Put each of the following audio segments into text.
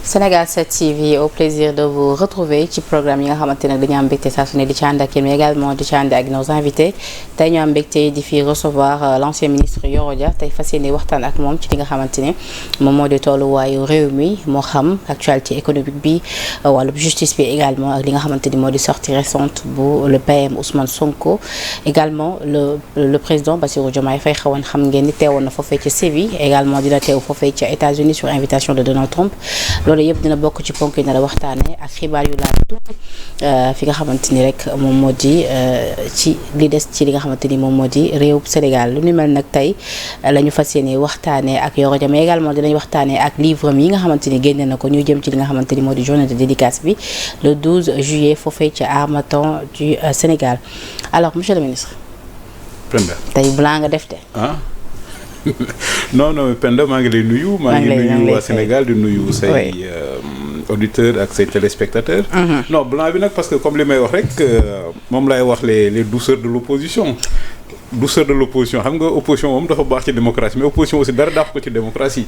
Sénégal 7 TV, au plaisir de vous retrouver ci programme yi nga xamante ne dañu am mbégte saa su ne di ci ànd ak yéen mais également di ci ànd ak nos invités tey ñu am mbégte di fi recevoir l'ancien ministre Yoro Dia tey fas yéene waxtaan ak moom ci li nga xamante ne moom moo di tolluwaayu réew mi moo xam actualité économique bi wàllu justice bi également ak li nga xamante ni moo di sortie récente bu le PM Ousmane Sonko également le président Bassirou Diomaye Faye xawoon xam ngeen ni teewoon na foofee ci Séville également dina teew foofee ci États-Unis sur invitation de Donald Trump. loolu yëpp dina bokk ci ponk yi nar a waxtaane ak xibaar yu laaj tuuti fi nga xamante ni rek moom moo di ci li des ci li nga xamante ni moom moo di réew Sénégal lu ni mel nag tey la ñu fas yéene waxtaane ak Yoro Dia mais également dinañ waxtaane ak livre yi nga xamante ni génne na ko ñu jëm ci li nga xamante ni moo di journée de dédicace bi le 12 juillet foofee ci Harmattan du Sénégal alors monsieur le ministre. Penda tey blanc nga def de. non Penda maa ngi lay nuyu. maa ngi nuyu waa Sénégal di nuyu say auditeurs ak say téléspectateurs. non blanc bi nag parce que comme li may wax rek moom laay wax les douceurs de l'opposition. douceur de l'opposition xam nga opposition moom dafa baax ci démocratie mais opposition aussi dara daax ko ci démocratie.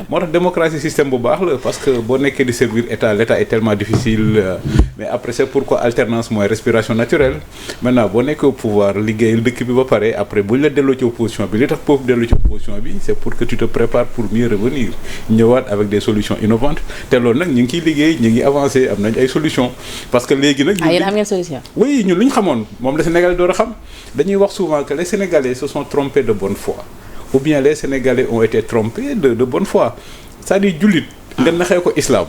moo tax démocratie système bu baax la parce que boo nekkee di servir l'état est tellement difficile mais après c'est pourquoi alternance mooy respiration naturelle maintenant boo nekkee au pouvoir liggéeyal dëkk bi ba pare après buñ la delloo ci opposition bi li tax foofu delloo ci opposition bi c'est pour que tu te prépares pour mieux revenir ñëwaat avec des solutions innovantes te loolu nag ñu ngi ciy liggéey ñu ngi avancé am nañ ay solutions parce que léegi nag. yéen am ngeen solution. oui ñun lu ñu xamoon moom la Sénégal door a xam dañuy wax souvent que les Sénégalais se sont trompés de bonne foi ou bien les Sénégalais ont été trompés de bonne foi c'est-à-dire jullit nga naxee ko islam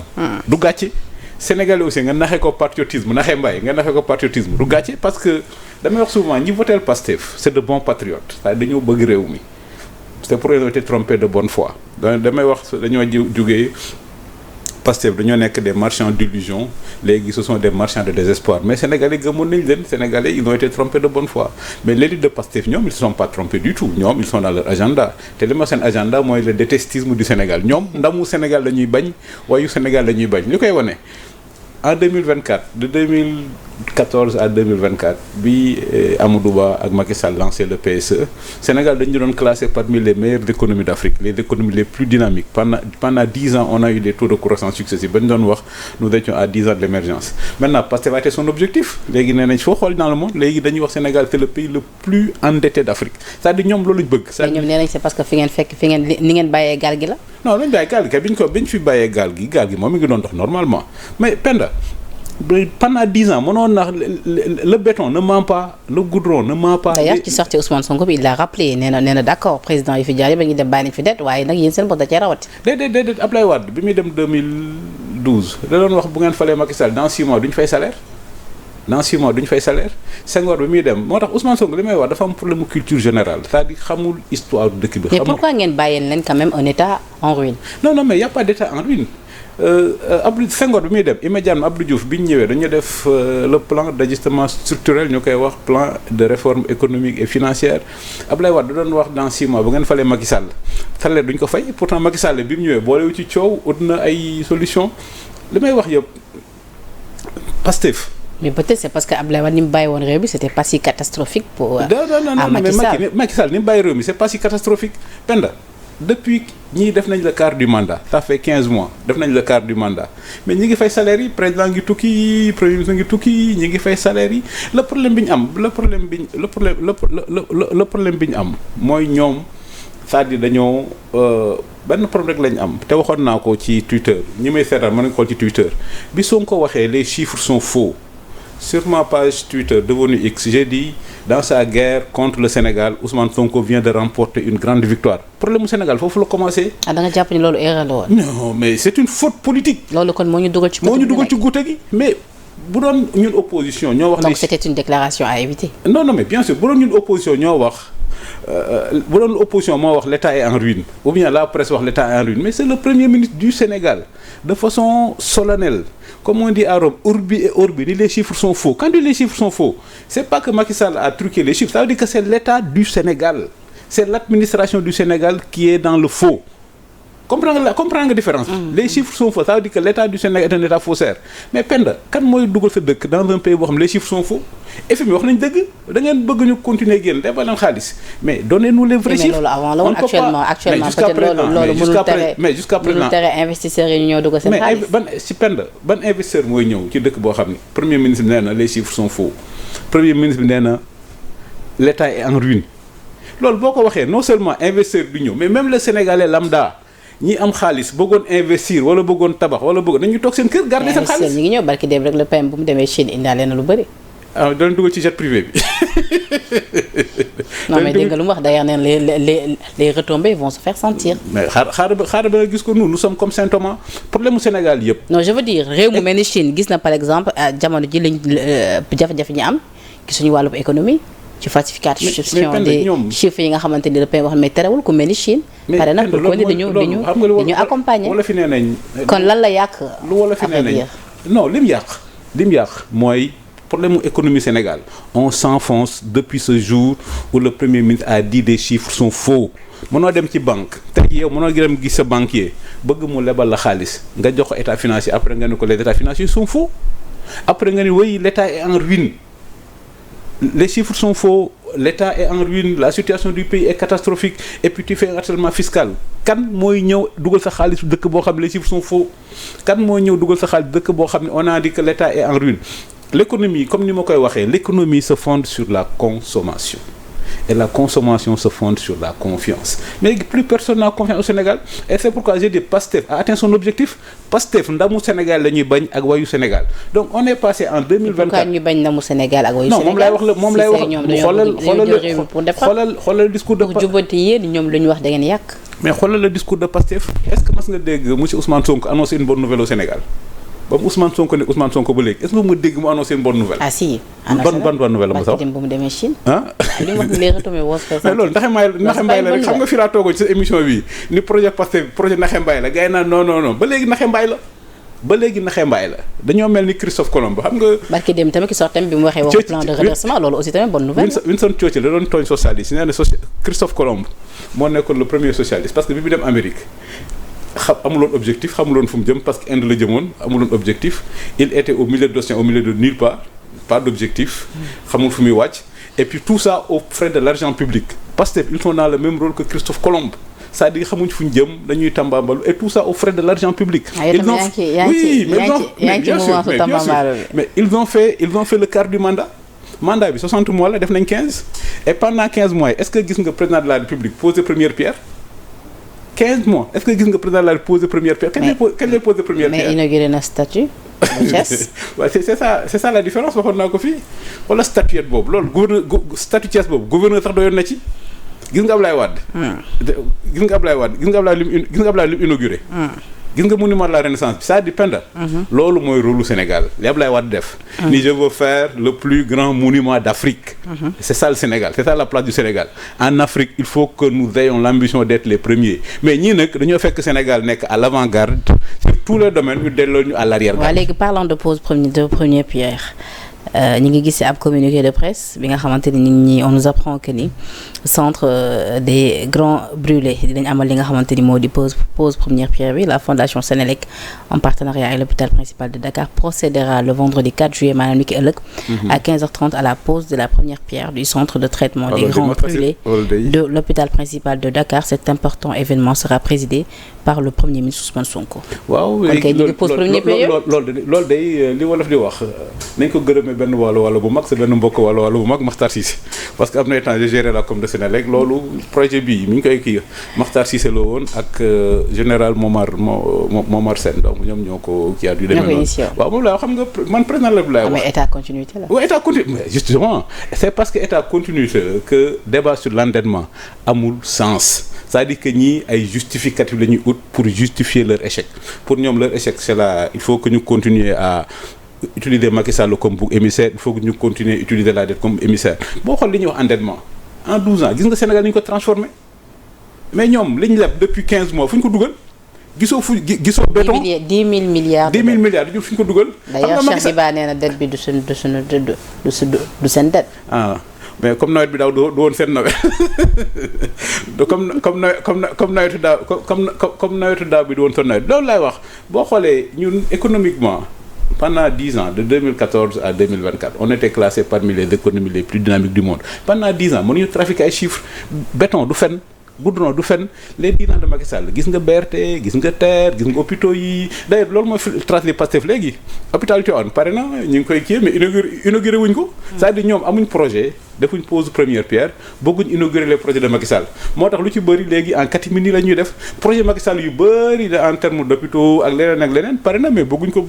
du gàcce Sénégalais aussi nga naxee ko patriotisme naxee mbay nga naxee ko patriotisme du gàcce parce que damay wax souvent ñi votel Pastef c'est de bons patriotes c'est-à-dire dañoo bëgg réew mi c'est pour ils ont été trompés de bonne foi damay wax dañoo jógee Pastef dañoo nekk des marchands d'illusion léegi ce sont des marchands de désespoir mais Sénégalais gëmoon nañ leen Sénégalais ils ont été trompés de bonne foi mais l'élite de Pastef ñoom ils se sont pas trompés du tout ñoom ils sont dans leur agenda te li ma seen agenda mooy le détestisme du Sénégal ñoom ndamu Sénégal la ñuy bañ waayu Sénégal la ñuy bañ li koy wane en 2024 de 2014 à 2024 bi Amadou Ba ak Macky Sall lancé le PSE Sénégal dañu doon classé parmi les meilleures économies d'Afrique les économies les plus dynamiques pendant 10 ans on a eu des taux de croissance successifs ba ñu doon wax nous étions à 10 ans de l'émergence maintenant parce que c'était son objectif léegi nee nañ foo xool dans le monde léegi dañuy wax Sénégal c'est le pays le plus endetté d'Afrique c'est-à-dire ñoom loolu lañ bëgg. mais ñoom nee nañ c'est parce que fi ngeen ni ngeen bàyyee gaal gi la. non lañ bàyyi gaal gi kay biñ fi bàyyee gaal gi moom mi ngi doon dox normalement mais Penda pendant 10 ans mënoon na le béton ne ment pas le goudron ne ment pas. d'ailleurs ci sortie Ousmane Sonko bi il l'a rappelé nee na d'accord président yi fi jaar yëpp a ngi dem bàyyi nañ fi det waaye nag yéen seen bopp da cee rawati. déedéet Ablaye Wade bi muy dem 2012 da doon wax bu ngeen falee Macky Sall dans 6 mois duñ fay salaire Senghor bi muy dem moo tax Ousmane Sonko li may wax dafa am problème culture générale c'est-à-dire xamul histoire dëkk bi. mais pourquoi ngeen bàyyeen leen quand même un état en ruine. non mais y a pas d'état en ruine. Senghor bi muy dem immédiatement Abdou Diouf bi ñu ñëwee dañu def le plan d'ajustement structurel ñu koy wax plan de réforme économique et financière Abdoulaye Wade da doon wax dans 6 mois bu ngeen falee Macky Sall salaire duñ ko fay pourtant Macky Sall bi mu ñëwee boolewu ci coow ut na ay solution li may wax yëpp Pastef. mais peut-être c'est parce que Abdoulaye Wade ni mu bàyyi woon réew mi c'était pas si catastrophique pour. non mais Macky Sall ni mu bàyyi réew mi c'est pas si catastrophique Penda. depuis ñii def nañ le quart du mandat ça fait 15 mois def nañ le quart du mandat mais ñi ngi fay salaire yi président ngi tukki premier ministre ngi tukki ñi ngi fay salaire yi le problème bi ñu am mooy ñoom c'est-à-dire dañoo benn problème rek lañ am te waxoon naa ko ci Twitter ñi may seetaan mën nañu xool ci Twitter bi Sonko waxee les chiffres sont faux sur ma page Twitter devenue X j'ai dit dans sa guerre contre le Sénégal Ousmane Sonko vient de remporter une grande victoire problème mu Sénégal foofu la commencé. da nga jàpp ni loolu erreur la woon. non mais c'est une faute politique. loolu kon moo ñu dugal ci. guute gi mais bu doon ñun opposition ñoo wax. donc c'était une déclaration à éviter. non mais bien sûr bu doon ñun opposition ñoo wax bu doon opposition moo wax l'État est en ruine ou bien la presse wax l'État est en ruine mais c'est le premier ministre du Sénégal de façon solennelle. Comme on dit à Rome, urbi et orbi, les chiffres sont faux. Quand les chiffres sont faux, c'est pas que Macky Sall a truqué les chiffres, ça veut dire que c'est l'État du Sénégal. C'est l'administration du Sénégal qui est dans le faux. comprendre nga différence. Les chiffres sont faux, ça veut dire que l'état du Sénégal est un état faussaire. Mais Penda kan mooy dugal sa dëkk dans un pays boo xam les chiffres sont faux. FMI wax nañ dëgg da ngeen bëgg ñu continuer génn defal leen xaalis mais donnez-nous les vrais chiffres. mais loolu avant la woon actuellement peut-être loolu mënul tere investisseurs yi ñu ñëw dugal seen xaalis. mais ban investisseur mooy ñëw ci dëkk boo xam ni premier ministre bi nee na les chiffres sont faux premier ministre bi nee na l'état est en ruine loolu boo ko waxee non seulement investisseur bi ñëw mais même le Sénégalais lambda ñi am xaalis bëggoon investir wala bëggoon tabax wala bëggoon nañu toog seen kër garder seen xaalis. ñi ngi ñëw barki dem rek le PM bu mu demee Chine indaale na lu bëri. ah danañ dugal ci jet privé bi. non mais dégg nga lu mu wax d'ailleurs neen les retombées vont se faire sentir. mais xaaral ba nga gis ko nous sommes comme Saint-Thomas problème mu Sénégal yëpp. non je veux dire réew mu mel ni Chine gis na par exemple jamono ji lañ jafe-jafe ñi am gisuñu wàllub économie. ci falsification des chiffres yi nga xamante ni le pays wax mais terewul ku mel ni Chine. pare nag pour que dañu accompagner. wala fi nee nañ. kon lan la yàq. lu wala fi nee nañ non lim yàq mooy problème mu économie Sénégal on s'enfonce depuis ce jour où le premier ministre a dit des chiffres sont faux. mënoo dem ci banque tey yow mënoo dem gis sa banquier bëgg mu lebal la xaalis nga jox ko état financier après nga ne ko les états financiers sont faux après nga ne oui l'état est en ruine. Les chiffres sont faux, l'État est en ruine, la situation du pays est catastrophique et puis tu fais un harcèlement fiscal. Kan mooy ñëw dugal sa xaalis dëkk boo xam ne les chiffres sont faux kan mooy ñëw dugal sa xaalis dëkk boo xam ne on a dit que l'État est en ruine. L'économie comme ni ma koy waxee l'économie se fonde sur la consommation et la consommation se fonde sur la confiance mais plus personne n'a confiance au Sénégal et c'est pourquoi j'ai dit Pastef a atteint son objectif Pastef ndamu Sénégal la ñuy bañ ak wayu Sénégal donc on est passé en 2024. pourquoi ñu bañ ndamu Sénégal ak wayu Sénégal. non moom lay wax xoolal discours de pour jubati yéen ñoom lu ñu wax da ngeen yàq. mais xoolal le discours de Pastef est-ce que mas nga dégg monsieur Ousmane Sonko annoncer une bonne nouvelle au Sénégal ba mu Ousmane Sonko ne Ousmane Sonko ba léegi est-ce que mu dégg mu annoncé une bonne nouvelle. ah si bonne nouvelle la ma sax. dem bu mu demee Chine. ah li mu wax ni les retombées woo mais loolu Naxe Mbaye la rek xam nga fii laa toogoo ci sa émission bi ni projet Pastef projet Naxe Mbaye la gars yi naan non ba léegi Naxe Mbaye la dañoo mel ni Christophe Colomb xam nga. barki dem tamit ki sox tamit bi mu waxee waxu plan de redressement loolu aussi tamit bonne nouvelle. Winston Churchill la doon tooñ socialiste nee na Christophe Colomb moo nekkoon le premier socialiste parce que bi mu dem Amérique. amuloon objectif xamuloon fu mu jëm parce que Inde la jëmoon amuloon objectif il était au milieu de l'océan au milieu de nulle part pas d'objectif xamul fu muy wàcc et puis tout ça aux frais de l'argent public parce que ils sont dans le même rôle que Christophe Colomb c'est-à-dire xamuñ fu ñu jëm dañuy tambambalu et tout ça aux frais de l'argent public. mais ils ont fait le quart du mandat bi 60 mois la def nañ 15 et pendant 15 mois est-ce que gis nga président de la République poser première pierre 15 mois est-ce que gis nga président de la République poser première pierre. kañ lay poser première pierre. mais inauguré na statue de Thiès. waaw c'est ça la différence waxoon naa ko fii wala statuette boobu loolu statue Thiès boobu gouverneur sax doyoon na ci gis nga Ablaye Wade. gis nga Ablaye li mu inauguré. gis nga monument de la Renaissance bi ça dépend. loolu mooy rôle lu Sénégal li Ablaye Wade def. ni je veux faire le plus grand monument d'Afrique. C'est ça le Sénégal c'est ça la place du Sénégal en Afrique il faut que nous ayons l'ambition d'être les premiers mais ñii nag dañoo fekk Sénégal nekk à l'avant-garde sur tous les domaines ñu delloo ñu à l'arrière-garde. waaw léegi parlant de première pierre. ñi ngi gis ab communiqué de presse bi nga xamante ni ñi on nous apprend que ni centre des grands brûlés dinañ amal li nga xamante ni moo di pose première pierre bi la fondation Sénélec en partenariat avec l'hôpital principal de Dakar procédera le vendredi 4 juillet maanaam ni ki ëllëg à 15h30 à la pose de la première pierre du centre de traitement des grands brûlés de l'hôpital principal de Dakar. Cet important événement sera présidé par le premier ministre Ousmane Sonko. waaw loolu day li wolof di wax nañ ko gërëmee benn wàllu bu mag c'est benn mbokk wàllu bu mag Makhtar Cissé parce que am na temps j'ai géré la com de Sénélec loolu projet bii mi ngi koy kii Makhtar Cissé la woon ak général Momar Sène donc ñoom ñoo ko kii at yu demee noonu waaw moom laa xam nga man président la laay wax mais état continuité la waaw état continuité mais justement c'est parce que état continuité la que débat sur l'endettement amul sens c'est-à-dire que ñii ay justificatifs la ñuy ut pour justifier leur échec pour ñoom leur échec c'est là il faut que ñu continuer à utiliser Macky Sall comme bouc émissaire il faut que ñu continuer utiliser la dette comme émissaire boo xool li ñuy wax endettement en 12 ans gis nga Sénégal ni ñu ko transformé mais ñoom li ñu leb depuis 15 mois fu ñu ko dugal gisoo béton 10 000 milliards dañu fu ñu ko dugal. d'ailleurs Cheikh Diba nee na dette bi du seen dette. mais comme nawet bi daaw du woon seen nawet comme nawetu daaw bi du woon seen nawet loolu laay wax boo xoolee ñun économiquement pendant 10 ans de 2014 à 2024 on était classé parmi les économies les plus dynamiques du monde pendant 10 ans mënuñu trafiquer ay chiffres béton du fen goudron du fen les 10 ans de Macky Sall gis nga BRT gis nga TER gis nga hôpitaux yi d'ailleurs loolu mooy trace de Pastef léegi hôpital Tivaouane pare na ñu ngi koy kii mais inauguré wuñ ko c'est-à-dire ñoom amuñ projet defuñ pose première pierre bëgguñ inaugurer les projets de Macky Sall moo tax lu ci bëri léegi en catimini la ñuy def projet Macky Sall yu bëri en termes d'hôpitaux ak leneen pare na mais bëgguñ ko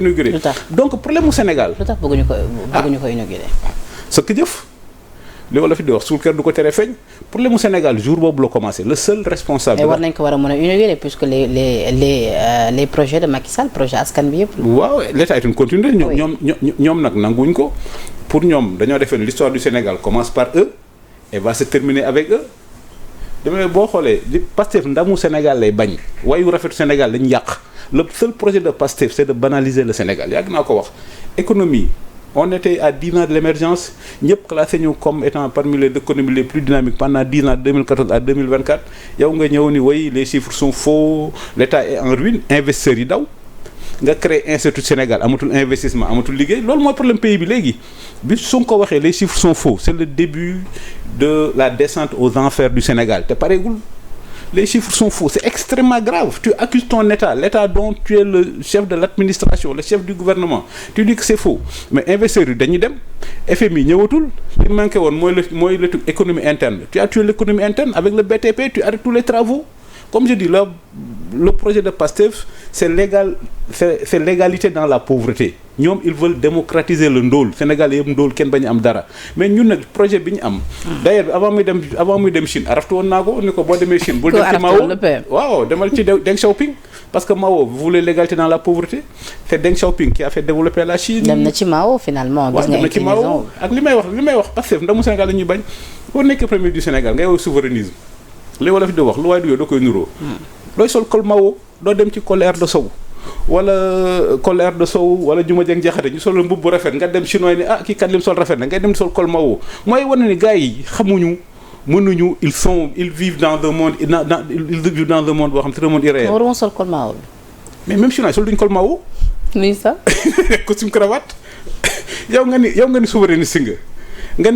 inaugurer donc problème mu Sénégal lu tax bëgguñu ko inaugurer sëkk jëf li wala fi di wax suul kër du ko tere feeñ problème mu Sénégal jour boobu la commencé le seul responsable. et war nañ ko war a mën a inaugurer puisque les projets de Macky Sall projet askan bi yëpp. waaw l'état est une continuité ñoom nag nanguwuñ ko pour ñoom dañoo defee l'histoire du Sénégal commence par eux et va se terminer avec eux damay boo xoolee li Pastef ndamu Sénégal lay bañ wayu rafetu Sénégal lañ yàq le seul projet de Pastef c'est de banaliser le Sénégal yàgg naa ko wax économie. On était à 10 ans de l'émergence ñëpp classé ñu comme étant parmi les économies les plus dynamiques pendant 10 ans 2014 à 2024 yow nga ñëw ni way les chiffres sont faux l'État est en ruine investisseurs yi daw nga créé institut Sénégal amatul investissement amatul liggéey loolu mooy problème pays bi léegi bi su ko waxee les chiffres sont faux c'est le début de la descente aux enfers du Sénégal te pareegul les chiffres sont faux c'est extrêmement grave tu accuses ton l'État dont tu es le chef de l'administration le chef du gouvernement tu dis que c'est faux mais investisseurs yi dañuy dem FMI ñëwatul li manqué woon mooy le économie interne tu as tué l'économie interne avec le BTP tu arrêtes tous les travaux comme je dis le projet de Pastef c'est l'égalité dans la pauvreté ñoom ils veulent démocratiser le ndóol Sénégal yëpp ndóol kenn bañu am dara mais ñun nag projet bi ñu am d'ailleurs avant muy dem Chine araftu woon naa ko ni ko boo demee Chine bul dem ci Mao waaw demal ci Deng Xiaoping parce que Mao voulait l'égalité dans la pauvreté c'est Deng Xiaoping qui a fait développer la Chine dem na ci Mao finalement gis nga dem na ci Mao ak li may wax Pastef ndamu Sénégal la ñuy bañ boo nekkee premier du Sénégal ngay wax souverainisme li wala fi di wax lu waay du yow doo koy nuroo looy sol col Mao doo dem ci col Air de Sow wala col Air de Sow wala Juma Jeng Jaxate ñu sol mbubb bu rafet nga dem chinois ni kii kat lim sol rafet na ngay dem sol col Mao mooy wane ni gars yi xamuñu mënuñu ils vivent dans un monde boo xam c'est un monde irréel. waruma sol col Mao. mais même chinois sol duñ col Mao. nii sax. costume cravate yow nga ni souverainiste nga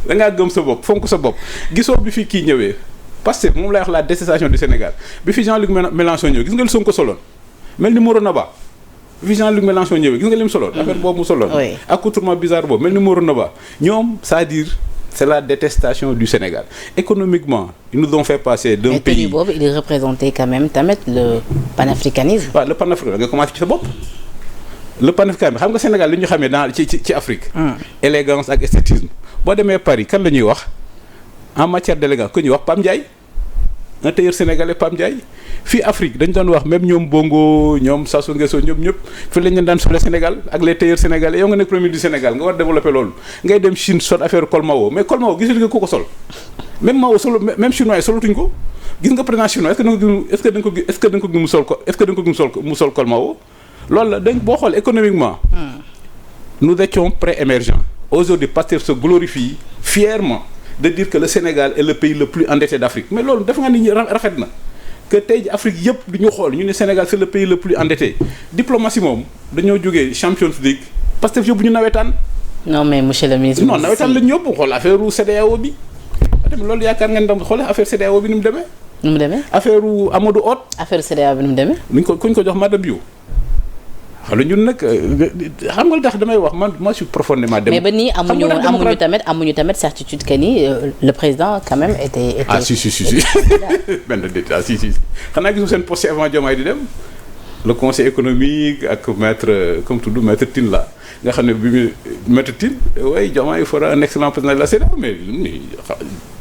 da ngaa gëm sa bopp fonk sa bopp gisoo bi fi kii ñëwee Pastef moom lay wax la détestation du Sénégal bi fi Jean-Luc Mélenchon ñëw gis nga li Sonko soloon mel ni Moro Naba bi fi Jean-Luc Mélenchon ñëwee gis nga li mu soloon affaire boobu mu soloon accoutrement bizarre boobu mel ni Moro Naba ñoom c'est-à-dire c'est la détestation du Sénégal économiquement ils nous ont fait passer d'un pays mais boobu il représentait quand même tamit le panafricanisme. waaw le panafricanisme nga commencé ci sa bopp le panafricanisme xam nga Sénégal li ñu xamee dans ci Afrique élégance ak esthétisme boo demee Paris kan la ñuy wax en matière d'élégance ku ñuy wax Pam Ndiaye un tailleur sénégalais Pam Ndiaye fii Afrique dañ doon wax même ñoom Bongo ñoom Sassou Nguesso ñoom ñëpp fii lañ leen daan solee Sénégal ak les tailleurs sénégalais yow nga nekk premier du Sénégal nga war a développer loolu ngay dem Chine sol affaire col Mao mais col Mao gisul nga ku ko sol même Mao solo même chinois yi solatuñ ko gis nga président chinois est-ce que da nga ko gis mu sol col Mao loolu la dañ boo xool économiquement nous étions pré-émergents aujourd'hui Pastef se glorifie fièrement de dire que le Sénégal est le pays le plus endetté d'Afrique mais loolu dafa nga ni rafet na que tey ji Afrique yëpp du ñu xool ñu ne Sénégal c'est le pays le plus endetté diplomatie moom dañoo jógee Champions League Pastef yóbbu ñu nawetaan. non mais monsieur le ministre. non nawetaan la ñu yóbbu xool affaire CEDEAO bi. loolu yaakaar ngeen dem xool affaire CEDEAO bi ni mu demee. ni mu demee affaire Amadou Hott. affaire CEDEAO bi ni mu demee. kuñ ko jox Madame Bio. xam nga ñun nag xam nga lu tax damay wax man moi je suis profondément mais ba nii amuñu tamit certitude que ni le président quand même était ah si benn détail si xanaa gisu seen poste avant Diomaye di dem le conseil économique ak maître Tine la nga xam ne bi mu maître Tine oui Diomaye fera un excellent président de la CEDEAO mais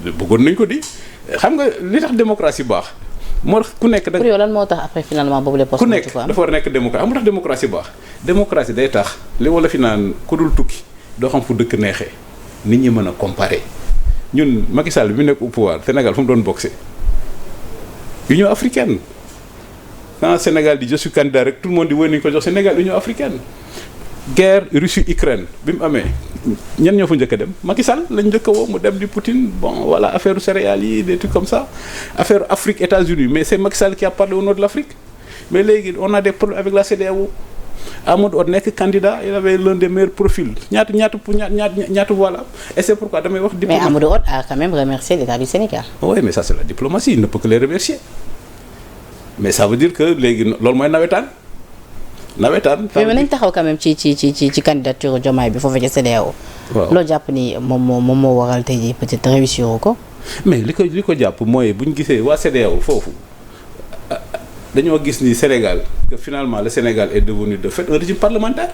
bëggoon nañ ko di xam nga li tax démocratie baax moo tax ku nekk da pour yow lan moo tax après finalement boobu les postes ku nekk dafa war a nekk démocratie amul tax démocratie baax démocratie day tax li wala fi naan ku dul tukki doo xam fu dëkk neexee nit ñi mën a comparer ñun Macky Sall bi mu nekk au pouvoir Sénégal fu mu doon boxé Union africaine quand Sénégal di je suis candidat rek tout le monde di wër nañu ko jox Sénégal Union africaine guerre Russie-Ukraine bi mu amee ñan ñoo fa njëkk a dem Macky Sall lañ njëkk a woo mu dem di Poutine bon voilà affaire céréales yi des trucs comme ça affaire Afrique États-Unis mais c'est Macky Sall qui a parlé au nom de l'Afrique mais léegi on a des problèmes avec la CEDEAO Amadou Hott nekk candidat il avait l'un des meilleurs profils ñaata voilà et c'est pourquoi damay wax. mais Amadou Hott a quand même remercié l'État du Sénégal. oui mais ça c'est la diplomatie il ne peut que les remercier mais ça veut dire que léegi loolu mooy nawetaan. mais nañ taxaw quand même ci candidature Diomaye bi foofu ca CEDEAO. waaw loo jàpp ni moom moo waral tey jii peut-être réussir ko. mais li ko jàpp mooy bu ñu gisee waa CEDEAO foofu dañoo gis ni Sénégal que finalement le Sénégal est devenu de fait un régime parlementaire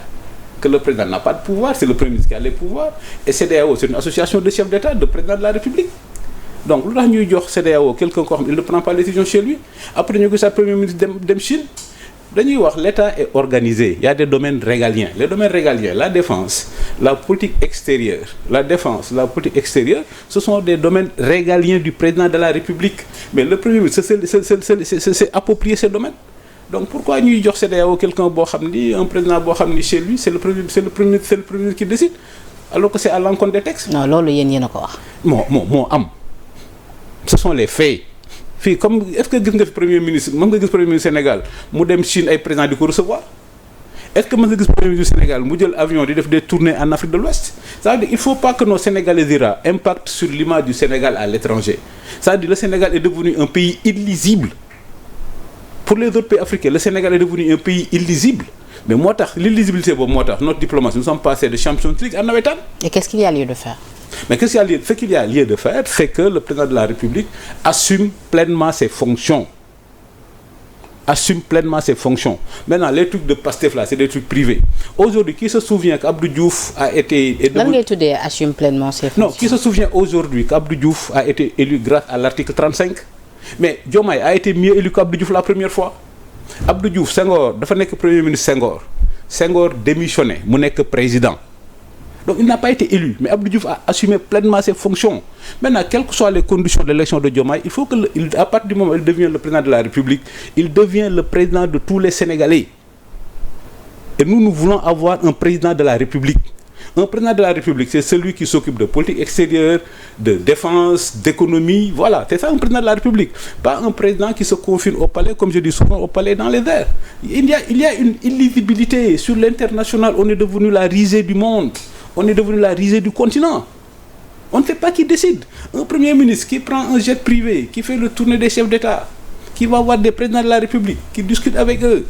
que le président n'a pas de pouvoir c'est le premier ministre qui a les pouvoirs et CEDEAO c'est une association de chefs d'État de président de la République donc lu tax ñuy jox CEDEAO quelqu'un koo xam il ne prend pas les décisions chez lui après ñu gis premier ministre dem Chine dañuy wax l'État est organisé il y a des domaines régaliens les domaines régaliens la défense la politique extérieure ce sont des domaines régaliens du président de la République mais le premier ministre c'est approprier ces domaines donc pourquoi ñuy jox CEDEAO quelqu'un boo xam ni un président boo xam ni chez lui c'est le premier ministre qui décide alors que c'est à l'encontre des textes. non loolu yéen a ko wax. moo am ce sont les faits. fii comme est-ce que gis nga fi premier ministre mën nga gis premier ministre Sénégal mu dem Chine ay président di ko recevoir est-ce que mën nga gis premier ministre Sénégal mu jël avion di def des tournées en Afrique de l'Ouest c'est-à-dire il faut pas que nos Sénégalais impactent sur l'image du Sénégal à l'étranger c'est-à-dire le Sénégal est devenu un pays illisible pour les autres pays africains le Sénégal est devenu un pays illisible mais moo tax l'illisibilité boobu moo tax notre diplomatie nous sommes passés de Champions League à nawetaan. Et qu'est-ce qu'il y a lieu de faire? Mais ce qu'il y a lieu de faire, c'est que le président de la République assume pleinement ses fonctions. Maintenant, les trucs de Pastef là, c'est des trucs privés. Aujourd'hui, qui se souvient qu'Abdou Diouf a été... Lan ngay tuddee assume pleinement ses fonctions? Non, qui se souvient aujourd'hui qu'Abdou Diouf a été élu grâce à l'article 35? Mais Diomaye a été mieux élu qu'Abdou Diouf la première fois. Abdou Diouf, Senghor, dafa nekk premier ministre Senghor démissionné, mu nekk président. Donc il n'a pas été élu, mais Abdou Diouf a assumé pleinement ses fonctions. Maintenant, quelles que soient les conditions d'élection de Diomaye, il faut que, à partir du moment où il devient le président de la République, il devient le président de tous les Sénégalais. Et nous voulons avoir un président de la République. Un président de la République, c'est celui qui s'occupe de politique extérieure, de défense, d'économie. Voilà, c'est ça un président de la République. Pas un président qui se confine au palais, comme je dis souvent, au palais dans les airs. Il y a une illisibilité. Sur l'international, on est devenu la risée du monde. On est devenu la risée du continent. On ne sait pas qui décide. Un premier ministre qui prend un jet privé, qui fait le tournée des chefs d'État, qui va voir des présidents de la République, qui discute avec eux,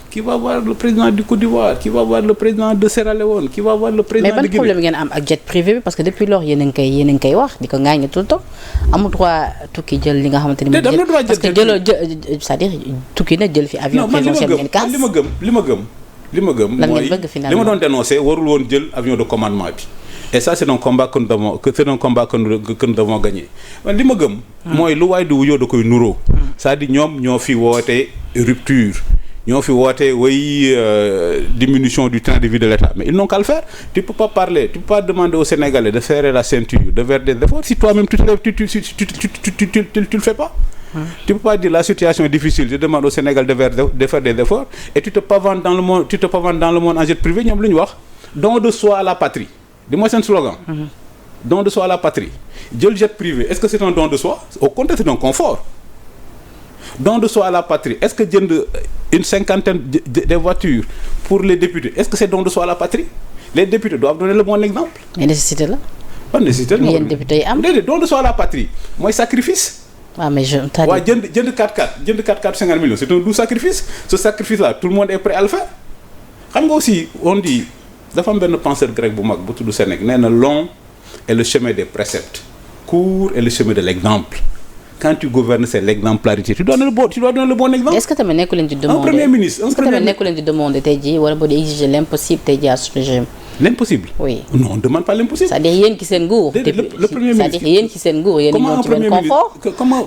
qui va voir le président du Côte d'Ivoire, qui va voir le président de Sierra Leone, qui va voir le président de Guinée. Mais ban problème ngeen am ak jet privé bi parce que depuis lors yéen a ngi koy wax di ko ŋaaññi tout le temps amul droit tukki jël li nga xamante ni. parce que c'est-à-dire tukki na jël fi avion présidentiel ngeen kaas. li ma gëm mooy li ma doon dénoncer warul woon jël avion de commandement bi et ça c'est un combat que nous devons gagner man li ma gëm mooy lu waay di wuyoo da koy nuroo c'est-à-dire ñoom ñoo fi woote rupture ñoo fi woote diminution du train de vie de l'État mais ils n'ont qu'à le faire tu peux pas demander aux Sénégalais de serrer la ceinture de faire des efforts si toi-même tu le fais pas. Tu peux pas dire la situation est difficile, je demande au Sénégal de faire des efforts et tu te pavantes dans le monde en jet privé ñoom lu ñu wax don de soi à la patrie. Dis-moi seen slogan. Don de soi à la patrie. Jël jet privé, est-ce que c'est un don de soi? Au contraire, c'est un confort. Don de soi à la patrie. Est-ce que jënd une cinquantaine de voitures pour les députés, est-ce que c'est don de soi à la patrie? Les députés doivent donner le bon exemple. Mais nécessité la. Pas nécessité la. Yéen député yi am. Déedéet, don de soi à la patrie mooy sacrifice. Mais jënd 4x4 50 millions c'est un doux sacrifice. Ce sacrifice là tout le monde est prêt à le faire. Xam nga aussi on dit dafa am benn penseur grec bu mag bu tudd Sénèque nee na long est le chemin des préceptes, court est le chemin de l'exemple. Quand tu gouvernes c'est l'exemplarité. Tu dois donner le bon exemple. Est-ce que tamit nekku leen di demander tey jii wala boo di exiger l'impossible tey jii à ce régime? L'impossible? Oui. Non, on ne demande pas l'impossible. C'est-à-dire yéen ci seen nguur. Le premier ministre. C'est-à-dire yéen ci seen nguur yéen a ngi woon ci benn confort.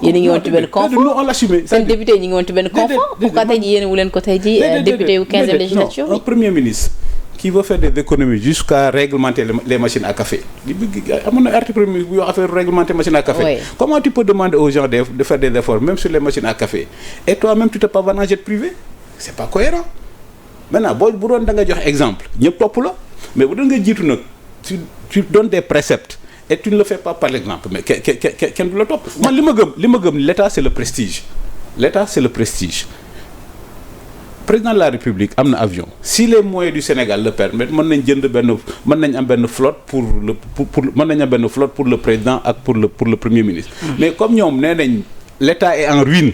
Yéen a ngi woon ci benn confort. Nous on l'assume. Seen député yi ñu ngi woon ci benn confort. Pourquoi tey jii yéen wu leen ko tey jii député yu 15e législature. Un premier ministre qui veut faire des économies jusqu'à réglementer les machines à café. Amoon na article premier bu yoo affaire réglementer machine à café. Oui. Comment tu peux demander aux gens de faire des efforts même sur les machines à café et toi-même tu te pavanes en jet privé? C'est pas cohérent. maintenant bu doon da nga joxe exemple ñëpp topp la mais bu doon nga jiitu nag tu donnes des préceptes et tu ne le fais pas par exemple mais kenn du la topp. man li ma gëm l'état c'est le prestige. L'état c'est le prestige. Président de la République am na avion si les moyens du Sénégal le permettent mën nañ am benn flotte pour le président ak pour le premier ministre. Mais comme ñoom nee nañ l'état est en ruine.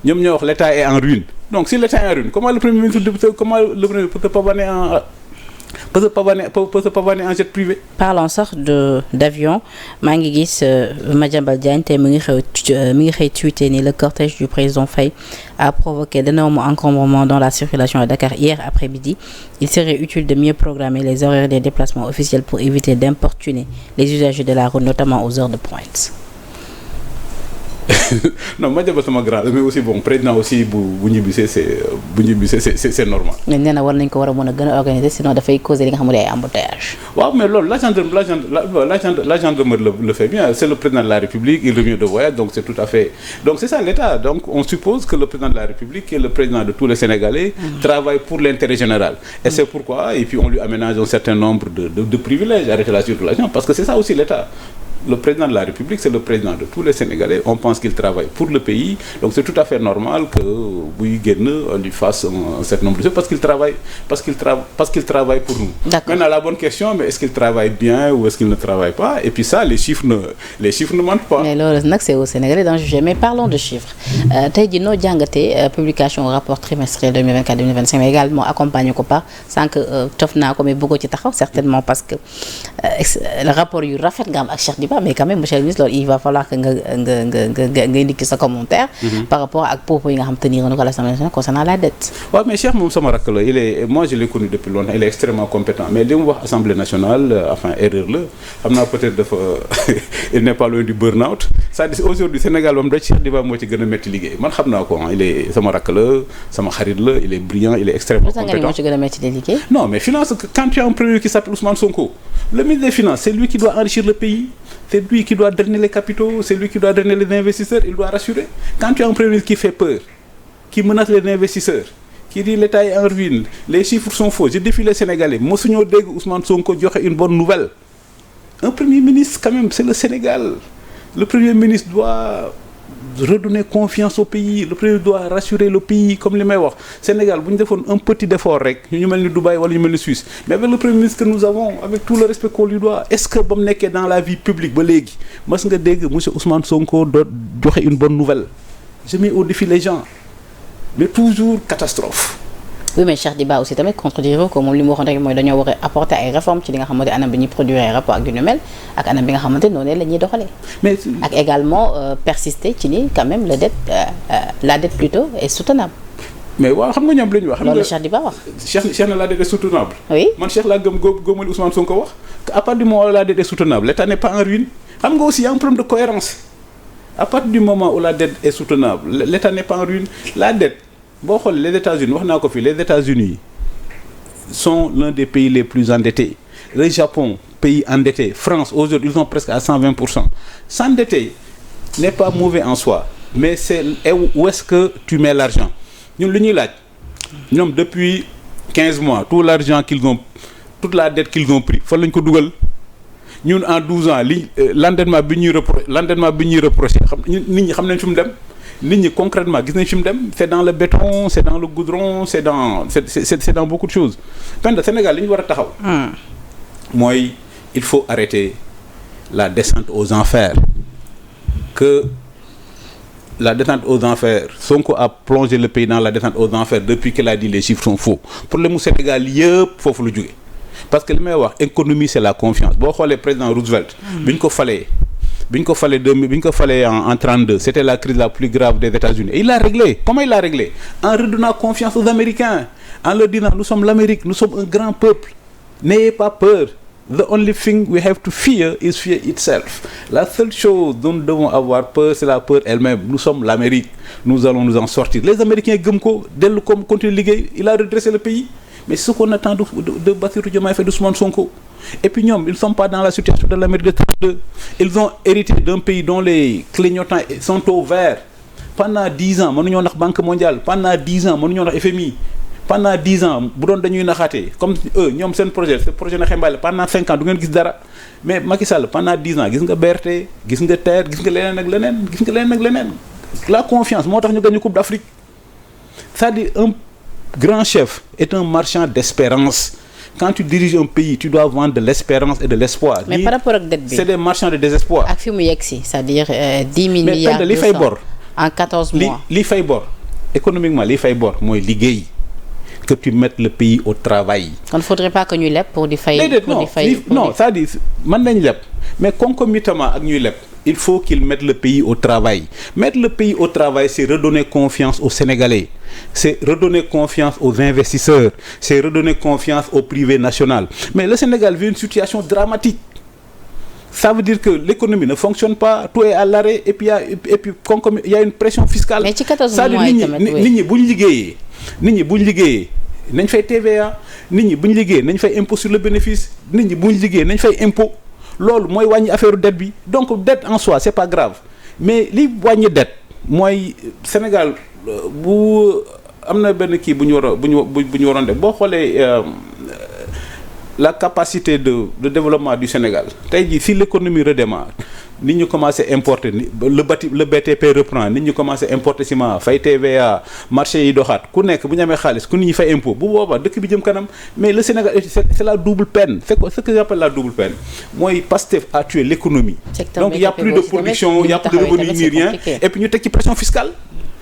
ñoom ñoo wax l'état est en ruine donc si l'état est en ruine comment le premier ministre peut se pavaner en jet privé. Parlons sax d'avion maa ngi gis Madiambal Diagne te mi ngi xëy tweeté ni le cortège du président Faye a provoqué d'énormes encombrements dans la circulation à Dakar hier après-midi. Il serait utile de mieux programmer les horaires des déplacements officiels pour éviter d'importuner les usagers de la route, notamment aux heures de pointe. Non Madiambal sama grand mais aussi bon président aussi bu ñibbisee c'est normal. mais nee na war nañ ko war a mën a gën a organiser sinon dafay causer li nga xam ne ay embouteillage. waaw mais loolu la gendarmerie le fait bien c'est le président de la République il revient de voyage donc c'est tout à fait donc c'est ça l'État donc on suppose que le président de la République qui est le président de tous les Sénégalais travaille pour l'intérêt général et c'est pourquoi et puis on lui aménage un certain nombre de privilèges arrêter la circulation parce que c'est ça aussi l'État. Le président de la République, c'est le président de tous les Sénégalais. On pense qu'il travaille pour le pays. Donc c'est tout à fait normal que Bouy Guène lui fasse un certain nombre de choses parce qu'il travaille pour nous. D'accord. Maintenant, la bonne question, mais est-ce qu'il travaille bien ou est-ce qu'il ne travaille pas? Et puis ça, les chiffres ne mentent pas. Mais loolu nag c'est aux Sénégalais d'en juger. Mais parlons de chiffres. Tey jii noo jàngatee publication rapport trimestriel 2024-2025 mais également accompagné ko par sànq tof naa ko mais bëggoo ci taxaw certainement parce que le rapport yu rafet nga am ak Cheikh Diba mais quand même monsieur le ministre loolu il va falloir que nga indi sa commentaire par rapport ak propos yi nga xam tenir na ko à l'Assemblée nationale concernant la dette. waaw mais Cheikh moom sama rakk la moi je l'ai connu depuis longtemps il est extrêmement compétent mais li mu wax Assemblée nationale enfin erreur la xam naa peut-être dafa il n'est pas loin du burn-out c'est-à-dire aujourd'hui Sénégal moom da Cheikh Diba moo ci gën a métti liggéey man xam naa ko il est sama rakk la sama xarit la il est brillant il est extrêmement compétent. moo ci gën a métti liggéey. Non mais finance quand tu as un premier qui s'appelle Ousmane Sonko le ministre des Finances c'est lui qui doit enrichir le pays. C'est lui qui doit drainer les capitaux, c'est lui qui doit drainer les investisseurs, il doit rassurer. Quand tu as un premier ministre qui fait peur, qui menace les investisseurs, qui dit l'État est en ruine, les chiffres sont faux, je défie les Sénégalais. Monsignor Deg Ousmane Sonko joxe une bonne nouvelle. Un premier ministre quand même, c'est le Sénégal. Le premier ministre doit redonner confiance au pays, le premier doit rassurer le pays comme li may wax Sénégal bu ñu defoon un petit effort rek ñu mel ni Dubaï wala ñu mel ni Suisse mais avec le premier ministre que nous avons avec tout le respect qu'on lui doit est-ce que ba mu nekkee dans la vie publique ba léegi mas nga dégg monsieur Ousmane Sonko doon joxe une bonne nouvelle je mets au défi les gens mais toujours catastrophe. Oui mais Cheikh Diba aussi tamit contredire ko moom li mu waxoon rek mooy dañoo war a apporter ay réformes ci li nga xamante anam bi ñuy produire ay rapport ak yu ñu mel ak anam bi nga xamante noonu la ñuy doxalee. mais ak également persister ci ni quand même la dette plutôt est soutenable. mais waaw xam nga ñoom la ñu wax. loolu Cheikh Diba wax. Cheikh na la dette est soutenable. oui man Cheikh laa gëmali Ousmane Sonko wax que à partir du moment où la dette est soutenable l'État n'est pas en ruine xam nga aussi y a un problème de cohérence à partir du moment où la dette est soutenable l'État n'est pas en ruine la dette. boo xoolee les États-Unis wax naa ko fii les États-Unis sont l'un des pays les plus endettés le Japon pays endetté France aujourd'hui ils sont presque à 120%. S'endetter n'est pas mauvais en soi mais c'est où est-ce que tu mets l'argent ñun li ñuy laaj ñoom depuis 15 mois tout l'argent qu'ils ont toute la dette qu'ils ont pris fan lañ ko dugal ñun en 12 ans l'endettement bi ñuy reproché xam nit ñi xam nañ fi mu dem. nit ñi concrètement gis nañ fi mu dem c'est dans le béton c'est dans le goudron c'est dans beaucoup de choses Penda Sénégal li ñu war a taxaw mooy il faut arrêter la descente aux enfers que la descente aux enfers Sonko a plongé le pays dans la descente aux enfers depuis qu'il a dit les chiffres sont faux problème mu Sénégal yëpp foofu la jógee parce que li may wax économie c'est la confiance boo xoolee président Roosevelt bi ñu ko falee en 32 c'était la crise la plus grave des États-Unis et il l'a réglé comment il l'a réglé en redonnant confiance aux Américains en leur disant nous sommes l'Amérique nous sommes un grand peuple n'ayez pas peur the only thing we have to fear is fear itself la seule chose dont nous devons avoir peur c'est la peur elle-même nous sommes l'Amérique nous allons nous en sortir les Américains gëm ko dellu comme continuer liggéey il a redressé le pays mais ce qu'on attend de Bassirou Diomaye Faye d'Ousmane Sonko et puis ñoom ils sont pas dans la situation de l'Amérique de 32 ils ont hérité d'un pays dont les clignotants sont au vert pendant 10 ans mënuñoo nax Banque mondiale pendant 10 ans mënuñoo nax FMI pendant 10 ans bu doon dañuy naxaatee comme eux ñoom seen projet na xembaale pendant 5 ans du ngeen gis dara mais Macky Sall pendant 10 ans gis nga BRT gis nga TER gis nga leneen ak leneen la confiance moo tax ñu gagné Coupe d'Afrique c'est-à-dire un grand chef est un marchand d'espérance. Quand tu diriges un pays tu dois vendre de l'espérance et de l'espoir. mais par rapport ak dette bi c'est des marchands de désespoir. ak fi mu yegg si c'est-à-dire 10 000 milliards li fay bor en 14 mois. li fay bor économiquement li fay bor mooy liggéey que tu mettes le pays au travail. kon faudrait pas que ñuy leb pour di fay. non c'est-à-dire mën nañ leb mais concomitamment ak ñuy leb il faut qu'ils mettent le pays au travail. Mettre le pays au travail, c'est redonner confiance aux Sénégalais, c'est redonner confiance aux investisseurs, c'est redonner confiance au privé national. Mais le Sénégal vit une situation dramatique. Ça veut dire que l'économie ne fonctionne pas, tout est à l'arrêt et puis il y a une pression fiscale. Mais ci 14 mois nit ñi bu ñu liggéeyee nañ fay TVA, nit ñi bu ñu liggéeyee nañ fay impôt sur le bénéfice, nit ñi bu ñu liggéeyee nañ fay impôt. Loolu mooy wàññi affaire dette bi. Donc dette en soi c'est pas grave mais li wàññi dette mooy Sénégal bu am na benn kii bu ñu waroon def boo xoolee la capacité de développement du Sénégal tey jii si l'économie redémarre nit ñu commencé importer le BTP reprend nit ñu commencé importer ciment fay TVA marché yi doxaat ku nekk bu ñu amee xaalis ku nit ñi fay impôt bu boobaa dëkk bi jëm kanam mais le Sénégal c'est la double peine c'est quoi ce que j'appelle la double peine mooy Pastef a tué l'économie donc il y a plus de production il y a plus de revenus ni rien et puis ñu teg ci pression fiscale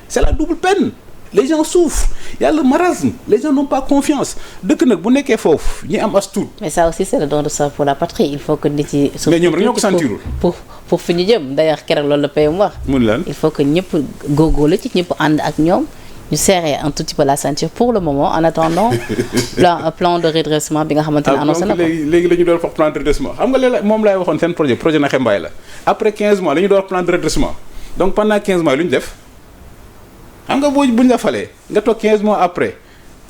c'est la double peine. Les gens souffrent, il y a le marasme, les gens n'ont pas confiance. Dëkk nag bu nekkee foofu ñi am as tuut. Mais ça aussi c'est le don de soi pour la patrie, il faut que nit yi. mais ñoom rek ñoo ko sentirul pour fi ñu jëm d'ailleurs keroog loolu la PM wax. mun lan il faut que ñëpp góorgóorlu ci ñëpp ànd ak ñoom ñu serrer un tout petit peu la ceinture pour le moment en attendant plan de redressement bi nga xamante ne annoncé na ko. léegi la ñu door wax plan de redressement xam nga léeg-léeg moom laay waxoon seen projet na xembaay la après 15 mois la ñu door wax plan de redressement donc pendant 15 mois lu ñu def. xam nga buñ la falee nga toog 15 mois après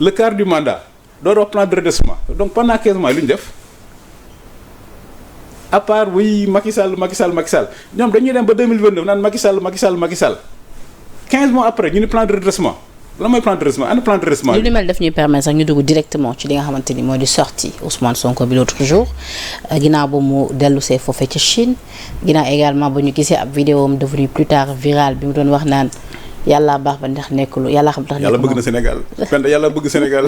le quart du mandat door wax plan de redressement donc pendant 15 mois lu ñu def à part oui Macky Sall ñoom dañuy dem ba 2029 naan Macky Sall 15 mois après ñu ni plan de redressement lan mooy plan de redressement ana plan de redressement li mel daf ñuy permettre sax ñu dugg directement ci li nga xamante ni moo di sortie Ousmane Sonko bi l'autre jour ginnaaw ba mu dellu see foofee ca Chine ginnaaw également ba ñu gisee ab vidéo am devenu plus tard viral bi mu doon wax naan yàlla baax ba ndax nekkul yàlla xam tax. yàlla bëgg na Sénégal Penda yàlla bëgg Sénégal.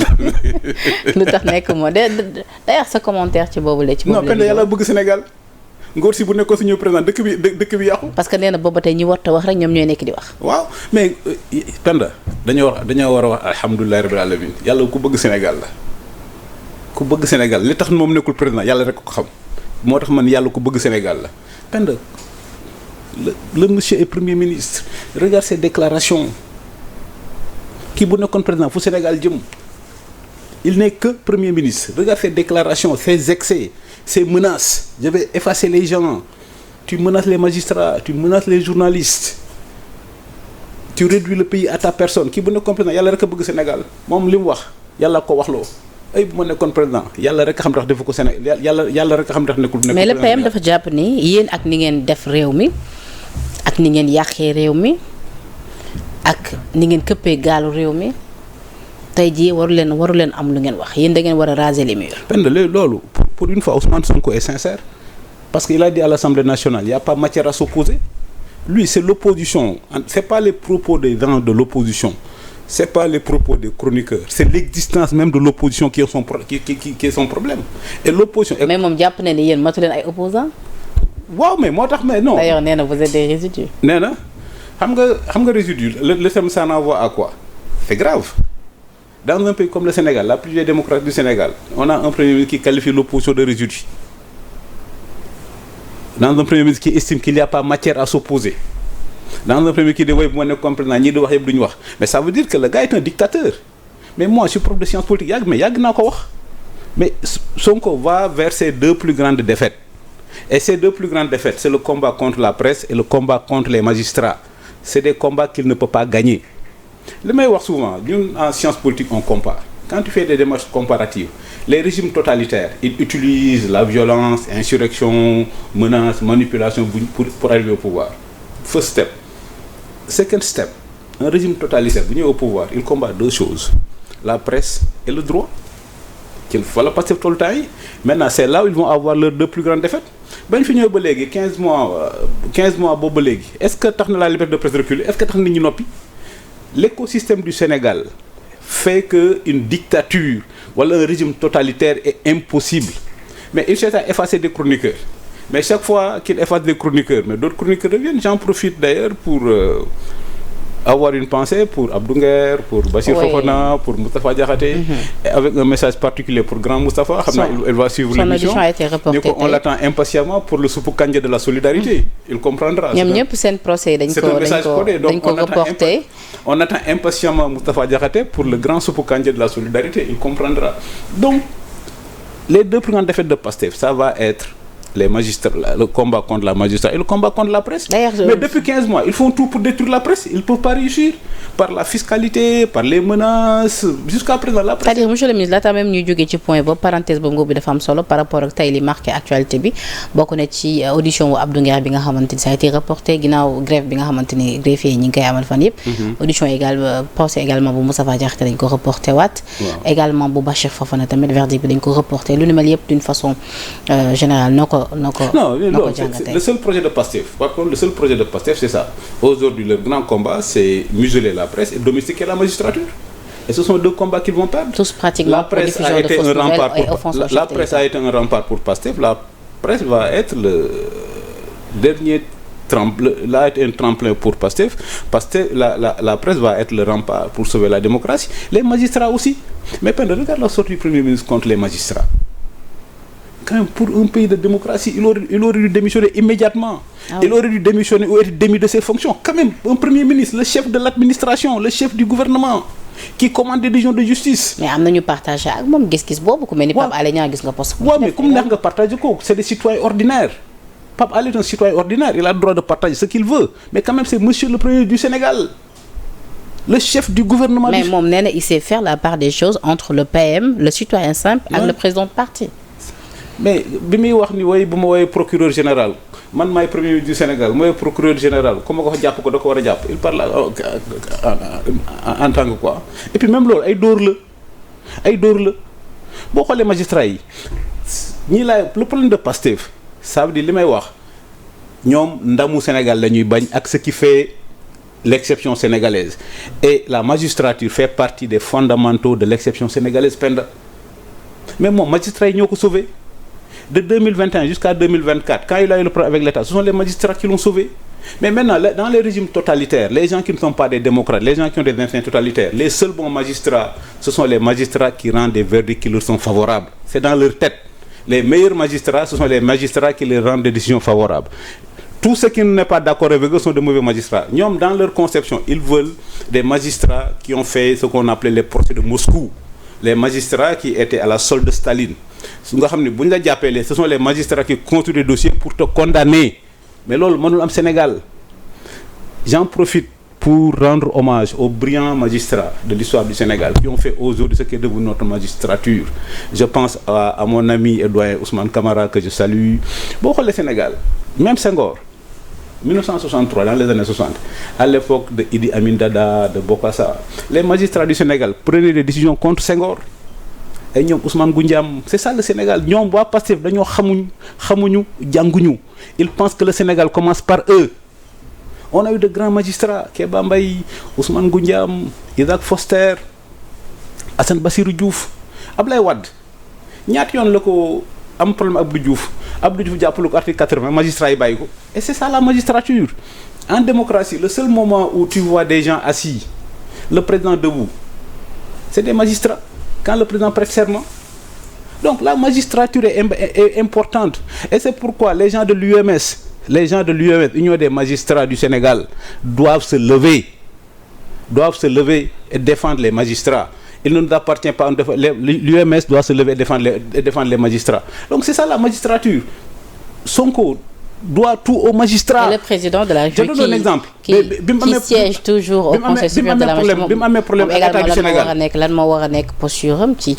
lu tax nekk moo d'ailleurs sa commentaire ci boobu la. ci boobu la non Penda yàlla bëgg Sénégal. ngóor si bu nekkoon suñu président dëkk bi yàqu. parce que nee na booba tey ñi war a wax rek ñoom ñooy nekk di wax. waaw mais Penda dañoo war a wax alhamdulilah rabbil alamin yàlla ku bëgg Sénégal la. ku bëgg Sénégal li tax moom nekkul président yàlla rek ko xam moo tax man yàlla ku bëgg Sénégal la Penda. Le monsieur est premier ministre regarde ses déclarations kii bu nekkoon président fu Sénégal jëm il n'est que premier ministre regarde ses déclarations ses excès ses menaces je vais effacer les gens tu menaces les magistrats tu menaces les journalistes tu réduis le pays à ta personne kii bu nekkoon président yàlla rek a bëgg Sénégal moom li mu wax yàlla ko waxloo ay bu ma nekkoon président yàlla rek xam tax defu ko Sénégal yàlla rek xam tax nekkul. mais le PM dafa jàpp ni yéen ak ni ngeen def réew mi. ak ni ngeen yàqee réew mi ak ni ngeen këppee gaalu réew mi tey jii waru leen am lu ngeen wax yéen da ngeen war a raser les murs. Penda loolu pour une fois Ousmane Sonko est sincère parce qu'il a dit à l'Assemblée nationale il y a pas matière à s'opposer lui c'est l'opposition c'est pas les propos des gens de l'opposition c'est pas les propos des chroniqueurs c'est l'existence même de l'opposition qui est son problème et l'opposition. mais moom jàpp na ni yéen matu leen ay opposants. waaw mais moo tax mais non. d'ailleurs nee na vous êtes des résidus. nee na xam nga résidu le thème ça n'envoie à quoi c'est grave dans un pays comme le Sénégal la plus vieille démocratie du Sénégal on a un premier ministre qui qualifie l'opposition de résidu dans un premier ministre qui estime qu'il n'y a pas matière à s'opposer dans un premier ministre qui dit way bu ma nekk comme président ñii di wax yëpp duñu wax mais ça veut dire que le gars est un dictateur mais moi je suis prof de sciences politiques yàgg naa ko wax mais Sonko va vers ses deux plus grandes défaites. Et ces deux plus grandes défaites, c'est le combat contre la presse et le combat contre les magistrats. C'est des combats qu'il ne peut pas gagner. Le may wax souvent, ñun en sciences politiques on compare. Quand tu fais des démarches comparatives, les régimes totalitaires, ils utilisent la violence, insurrection, menace, manipulation pour arriver au pouvoir. First step. Second step, un régime totalitaire bu ñëw au pouvoir, il combat deux choses. la presse et le droit qu'il faut la Pastef tout le temps yi maintenant c'est là où ils vont avoir leurs 2 plus grandes défaites bañ fi ñëwee ba léegi 15 mois boobu ba léegi est-ce que tax na la liberté de presse reculer est-ce que tax na nit ñi noppi l'écosystème du Sénégal fait que une dictature wala un régime totalitaire est impossible mais il cherche à effacer des chroniqueurs mais chaque fois qu'il efface des chroniqueurs mais d'autres chroniqueurs reviennent. J'en profite d'ailleurs pour avoir une pensée pour Abdou Nguer, pour Bassir Fofana, pour Moustapha Diakhaté, et avec un message particulier pour Grand Moustapha. Elle va suivre l'émission. On l'attend impatiemment pour le soupe kandja de la solidarité. Il comprendra. C'est un message codé, donc on attend impatiemment Moustapha Diakhaté pour le grand soupe kandja de la solidarité. Il comprendra. Donc, les 2 plus grandes défaites de Pastef, ça va être les magistrats, le combat contre la magistrature et le combat contre la presse. Mais depuis 15 mois, ils font tout pour détruire la presse. Ils ne peuvent pas réussir par la fiscalité, par les menaces, jusqu'à présent la presse. C'est-à-dire, monsieur le ministre, là, tu as même eu un point, parenthèse, de femme solo par rapport à les marqué actualité. Beaucoup de audition Abdou Nguer, ça a été reporté, ginaaw grève bi nga xamanteni greffier ñi ngi koy amal fan yépp audition également procès également bu Moustapha Diakhaté dañ ko reporté waat également bu Bachir Fofana tamit verdict bi dañ ko reporté lu ni mel yépp d'une façon générale non, le seul projet de Pastef, par contre, le seul projet de Pastef, c'est ça. Aujourd'hui, le grand combat, c'est museler la presse et domestiquer la magistrature. Et ce sont 2 combats qu'ils vont perdre. Tous pratiquement. La presse a été un rempart la presse a été un rempart pour Pastef. La presse va être le dernier tremplin. Là, a été un tremplin pour Pastef. La presse va être le rempart pour sauver la démocratie. Les magistrats aussi. Mais regarde la sortie du Premier ministre contre les magistrats. Quand même, pour un pays de démocratie, il aurait dû démissionner immédiatement. Il aurait dû démissionner ou être démis de ses fonctions. Quand même, un Premier ministre, le chef de l'administration, le chef du gouvernement, qui commande des décisions de justice. Mais nous partageons avec moi, gis beaucoup comme ni Pape Alé Niang gis nga poste. Ouais, mais comme nous partageons, c'est des citoyens ordinaires. Pape Alé est un citoyen ordinaire, il a le droit de partager ce qu'il veut. Mais quand même, c'est monsieur le Premier du Sénégal. Le chef du gouvernement. Mais mon nène, il sait faire la part des choses entre le PM, le citoyen simple, et le président de parti. Mais bi muy wax ni way bu ma woowee procureur général man maay premier ministre du Sénégal mooy procureur général comme ko jàpp ko da ko war a jàpp il parle en tant que quoi et puis même loolu ay dóor la boo xoolee magistrats yi ñii laay le problème de Pastef ça veut dire li may wax ñoom ndamu Sénégal la ñuy bañ ak ce qui fait l'exception sénégalaise et la magistrature fait partie des fondamentaux de l'exception sénégalaise Penda mais moom magistrats yi ñoo ko sauvé de 2021 jusqu'à 2024, quand il a eu le problème avec l'État, ce sont les magistrats qui l'ont sauvé. Mais maintenant, dans les régimes totalitaires, les gens qui ne sont pas des démocrates, les gens qui ont des instincts totalitaires, les seuls bons magistrats, ce sont les magistrats qui rendent des verdicts qui leur sont favorables. C'est dans leur tête. Les meilleurs magistrats, ce sont les magistrats qui leur rendent des décisions favorables. Tous ceux qui ne sont pas d'accord avec eux sont de mauvais magistrats. Dans leur conception, ils veulent des magistrats qui ont fait ce qu'on appelait les procès de Moscou. Les magistrats qui étaient à la solde de Staline. Ce sont les magistrats qui construisent des dossiers pour te condamner. Mais là, au Sénégal, j'en profite pour rendre hommage aux brillants magistrats de l'histoire du Sénégal qui ont fait aujourd'hui ce qui est devenu notre magistrature. Je pense à mon ami et doyen Ousmane Camara que je salue. Bon, le Sénégal, même Senghor, 1963, dans les années 60, à l'époque de Idi Amin Dada, de Bokassa, les magistrats du Sénégal prenaient des décisions contre Senghor. Et ñoom Ousmane Goundiam, c'est ça le Sénégal. Ñoom waa Pastef dañoo xamuñu jànguñu. Ils pensent que le Sénégal commence par eux. On a eu de grands magistrats, Kéba Mbaye, Ousmane Goundiam, Isaac Foster, Assane Bassirou Diouf, Ablaye Wade. ñaata yoon la ko am problème Abdou Diouf jàppale ko article 80 magistrat yi bàyyi ko. Et c'est ça la magistrature. En démocratie, le seul moment où tu vois des gens assis, le président debout, c'est des magistrats. Quand le président prête serment. Donc la magistrature est importante. Et c'est pourquoi les gens de l'UMS, Union des magistrats du Sénégal, doivent se lever et défendre les magistrats. Il ne nous appartient pas, l'UMS doit se lever et défendre les magistrats. Donc c'est ça la magistrature. Sonko doit tout aux magistrats. Et le président de la République je donne un exemple. qui siège toujours au Conseil supérieur de la magistrature. Problème avec l'État du Sénégal. Lan moo war a nekk posture am ci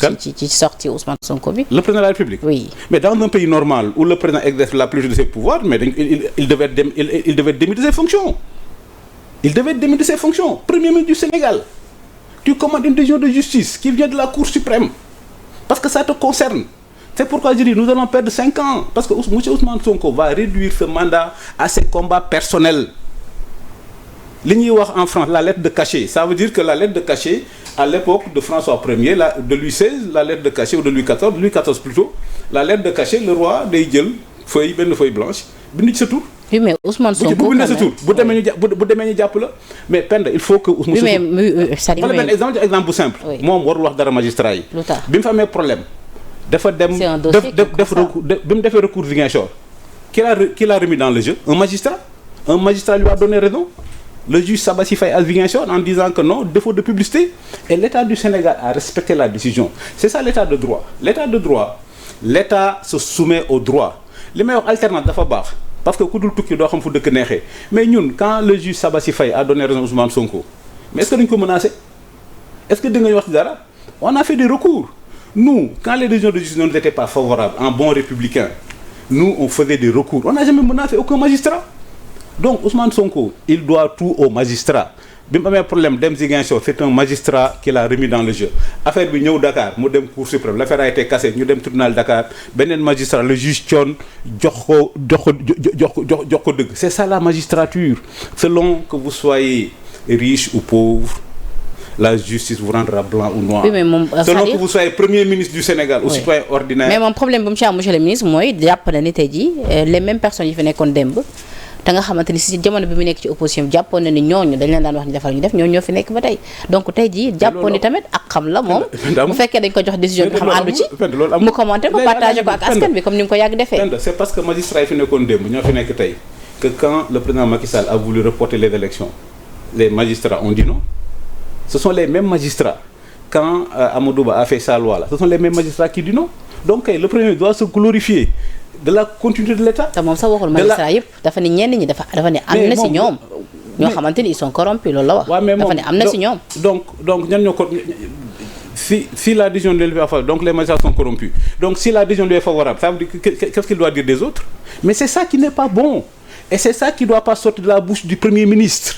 sortie Ousmane Sonko bi. Le président de la République. Oui. Mais dans un pays normal où le président exerce la plupart de ses pouvoirs, mais il devait démissionner de ses fonctions. Il devait démissionner de ses fonctions. Premier ministre du Sénégal. tu commandes une décision de justice qui vient de la Cour suprême parce que ça te concerne. C'est pourquoi je dis nous allons perdre 5 ans parce que M. Ousmane Sonko va réduire ce mandat à ses combats personnels. Li ñuy wax en France la lettre de cachet, ça veut dire que la lettre de cachet à l'époque de François Ier, de Louis XVI, la lettre de cachet ou de Louis XIV plutôt, la lettre de cachet, le roi day jël benn feuille blanche bind ci sa tur. Oui, mais Ousmane Sonko bu bindee sa tur bu demee ñu jàpp la mais Penda il faut que. oui mais c'est-à-dire benn exemple bu simple. moom warul wax dara magistrat yi. lu tax bi mu fa amee problème. dafa dem def recours bi mu defee recours Ziguinchor. qui l'a remis dans le jeu un magistrat lui a donné raison. Le juge Sabassi Faye à Ziguinchor en disant que non, défaut de publicité. Et l'État du Sénégal a respecté la décision. C'est ça l'État de droit. L'État se soumet au droit. li may wax alternance dafa baax parce que ku dul tukki doo xam fu dëkk neexee mais ñun quand le juge Sabassi Faye a donné raison Ousmane Sonko mais est-ce que dañu ko menacé est-ce que di nga ñu wax ci dara on a fait des recours nous quand les décisions de justice ne nous étaient pas favorables en bon républicain nous on faisait des recours on n'a jamais menacé aucun magistrat. Donc Ousmane Sonko il doit tout au magistrat bi mu amee problème dem Ziguinchor c'est un magistrat qui l'a remis dans le jeu affaire bi ñëw Dakar mu dem Cour suprême l'affaire a été cassée ñu dem tribunal Dakar beneen magistrat le juge Thion jox ko dëgg c'est ça la magistrature selon que vous soyez riche ou pauvre la justice vous rendra blanc ou noir. Oui, mais selon que vous soyez premier ministre du Sénégal ou citoyen ordinaire. Mais mon problème bu mu ci am monsieur le ministre mooy jàpp na ni tey jii les mêmes personnes yi fi nekkoon démb te nga xamante ni si jamono bi mu nekk ci opposition bi jàppoon na ni ñooñu dañ leen daan wax ni defal ñu def ñooñu ñoo fi nekk ba tey donc tey jii jàppoon ni tamit ak xam la moom bu fekkee dañ ko jox décision bi xam àndu ci mu commenté ko partagé ko ak askan bi comme ni mu ko yàgg defee. C'est parce que magistrat yi fi nekkoon démb ñoo fi nekk tey que quand le président Macky Sall a voulu reporter les élections les magistrats ont dit non. Ce sont les mêmes magistrats quand Amadou Ba a fait sa loi là ce sont les mêmes magistrats qui disent non donc le premier doit se glorifier de la continuité de l'État. te moom sax waxul magistrat yëpp dafa ne ñenn ñi dafa ne am na si ñoom ñoo xamante ni ils sont corrompus loolu la wax. waaw mais moom dafa ne am na si ñoom. donc ñan ñoo ko si la décision de lui est favorable donc les magistrats sont corrompus donc si la décision lui est favorable ça veut dire qu'est-ce qu'il doit dire des autres mais c'est ça qui n'est pas bon et c'est ça qui doit pas sortir de la bouche du Premier ministre.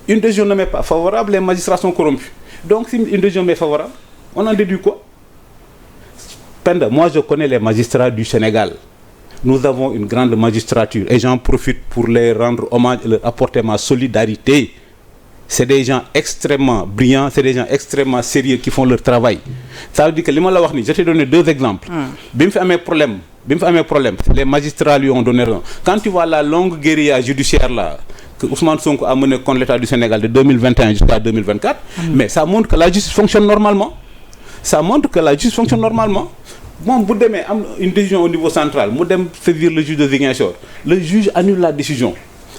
Une décision ne m'est pas favorable, les magistrats sont corrompus. Donc si une décision m'est favorable, on en déduit quoi? Penda, moi je connais les magistrats du Sénégal. Nous avons une grande magistrature et j'en profite pour les rendre hommage et leur apporter ma solidarité. C'est des gens extrêmement brillants, c'est des gens extrêmement sérieux qui font leur travail. Ça veut dire que li ma la wax ni, je t'ai donné 2 exemples. Bi mu fi amee problème, les magistrats lui ont donné raison. Quand tu vois la longue guérilla judiciaire là que Ousmane Sonko a mené contre l'État du Sénégal de 2021 jusqu'à 2024, mais ça montre que la justice fonctionne normalement. Moom bu demee am une décision au niveau central mu dem saisir le juge de Ziguinchor, le juge annule la décision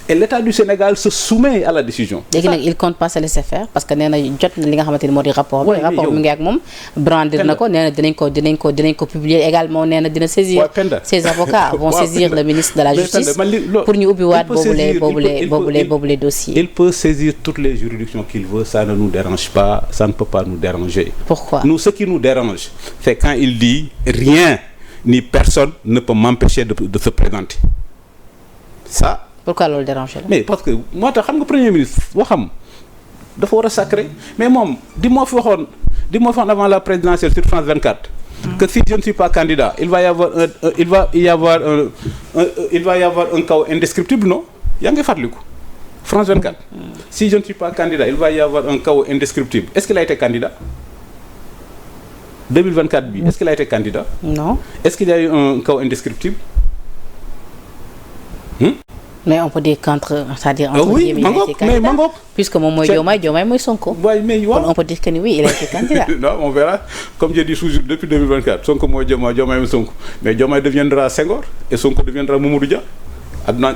et l'État du Sénégal se soumet à la décision. léegi nag il compte pas se laisser faire parce que nee na jot na li nga xamante ni moo di rapport bi. rapport mi ngi ak moom brandir na ko nee na dinañ ko publier également nee na dina saisir. ses avocats vont saisir le ministre de la justice pour ñu ubbiwaat boobule dossier. Il peut saisir toutes les juridictions qu'il veut, ça ne nous dérange pas, ça ne peut pas nous déranger. Pourquoi? Nous, ce qui nous dérange, c'est quand il dit rien ni personne ne peut m'empêcher de se présenter. Ça. Pourquoi loolu déranger la. Mais parce que moo tax xam nga premier ministre waxam dafa war a sacré mais moom di moo fi waxoon avant la présidentielle sur France 24. Que si je ne suis pas candidat il va y avoir un chaos indescriptible non yaa ngi fàttaliku France 24. Si je ne suis pas candidat il va y avoir un chaos indescriptible est-ce qu'il a été candidat 2024 bi est-ce qu'il a été candidat. Non. Est-ce qu'il y a eu un chaos indescriptible. Mais on peut dire c'est-à-dire entre guillemets il a été candidat puisque moom mooy Diomaye mooy Sonko. mais on peut dire que ni oui il a été candidat. Non on verra comme je dis toujours depuis 2024 Sonko mooy Diomaye mooy Sonko mais Diomaye deviendra Senghor et Sonko deviendra Mamadou Dia. Aduna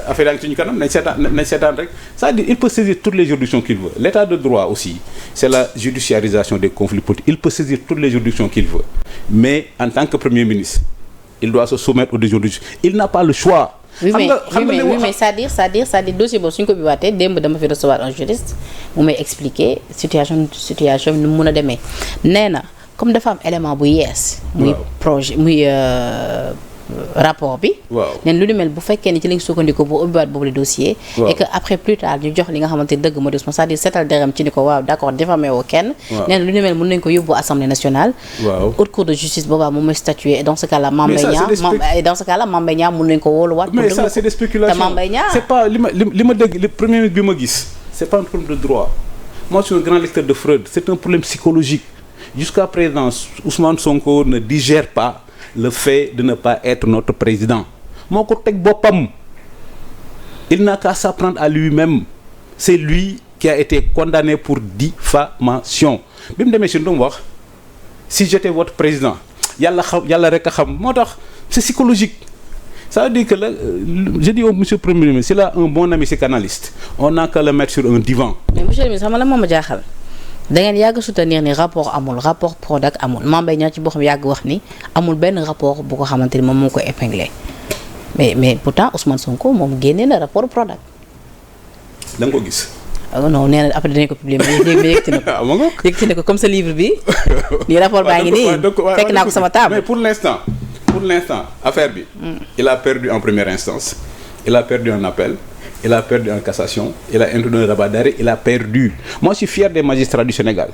affaire yaa ngi suñu kanam nañ seetaan rek c'est-à-dire il peut saisir toutes les juridictions qu'il veut. L'état de droit aussi c'est la judiciarisation des conflits politiques il peut saisir toutes les juridictions qu'il veut mais en tant que premier ministre il doit se soumettre aux décisions de justice il n'a pas le choix. Oui mais c'est-à-dire dossier boobu suñ ko biwaatee démb dama fi recevoir un juriste mu may expliquer situation bi nu mu mën a demee nee na comme dafa am élément bu yees muy projet muy rapport bi. waaw neen lu ni mel bu fekkee ni ci lañ sukkandiku bu ubbiwaat boobu le dossier. et que après plus tard ñu jox li nga xamante ni dëgg moo di c'est-à-dire seetal deram ci ni ko waaw d'accord diffamé woo kenn. neen lu ni mel mën nañ ko yóbbu assemblée nationale. haute cour de justice boobaa moom mooy statuer et dans ce cas-là Mame Mbaye Niang mën nañ ko wóoluwaat. mais ça c'est des spéculations. Mame Mbaye Niang c'est pas li ma dégg le premier ministre bi ma gis c'est pas un problème de droit. Moi je suis un grand lecteur de Freud, c'est un problème psychologique. Jusqu'à présent Ousmane Sonko ne digère pas le fait de ne pas être notre président. moo ko teg boppam. Il n'a qu'à s'apprendre à lui-même. C'est lui qui a été condamné pour diffamation. bi mu demee si lu mu wax si j'étais votre président yàlla rek a xam moo tax c'est psychologique. Ça veut dire que là, je dis au monsieur le Premier ministre, s'il a un bon ami psychanalyste, on n'a qu'à le mettre sur un divan. Mais monsieur le ministre xam nga la moom a jaaxal da ngeen yàgg soutenir ni rapport amul rapport Prodac amul Mame Mbaye Niang ci boo xam yàgg wax ni amul benn rapport bu ko xamante ni moom moo ko épinglé mais pourtant Ousmane Sonko moom génnee na rapport Prodac. da nga ko gis. non nee na après dinañ ko publier mais yëkkati na ko. yëkkati na ko comme sa livre bi. nii rapport baa ngi nii fekk naa ko sama table. mais pour l'instant affaire bi. Il a perdu en première instance. Il a perdu en appel. Il a perdu en cassation. Il a introduit un rabat d'arrêt. Il a perdu. Moi, je suis fier des magistrats du Sénégal.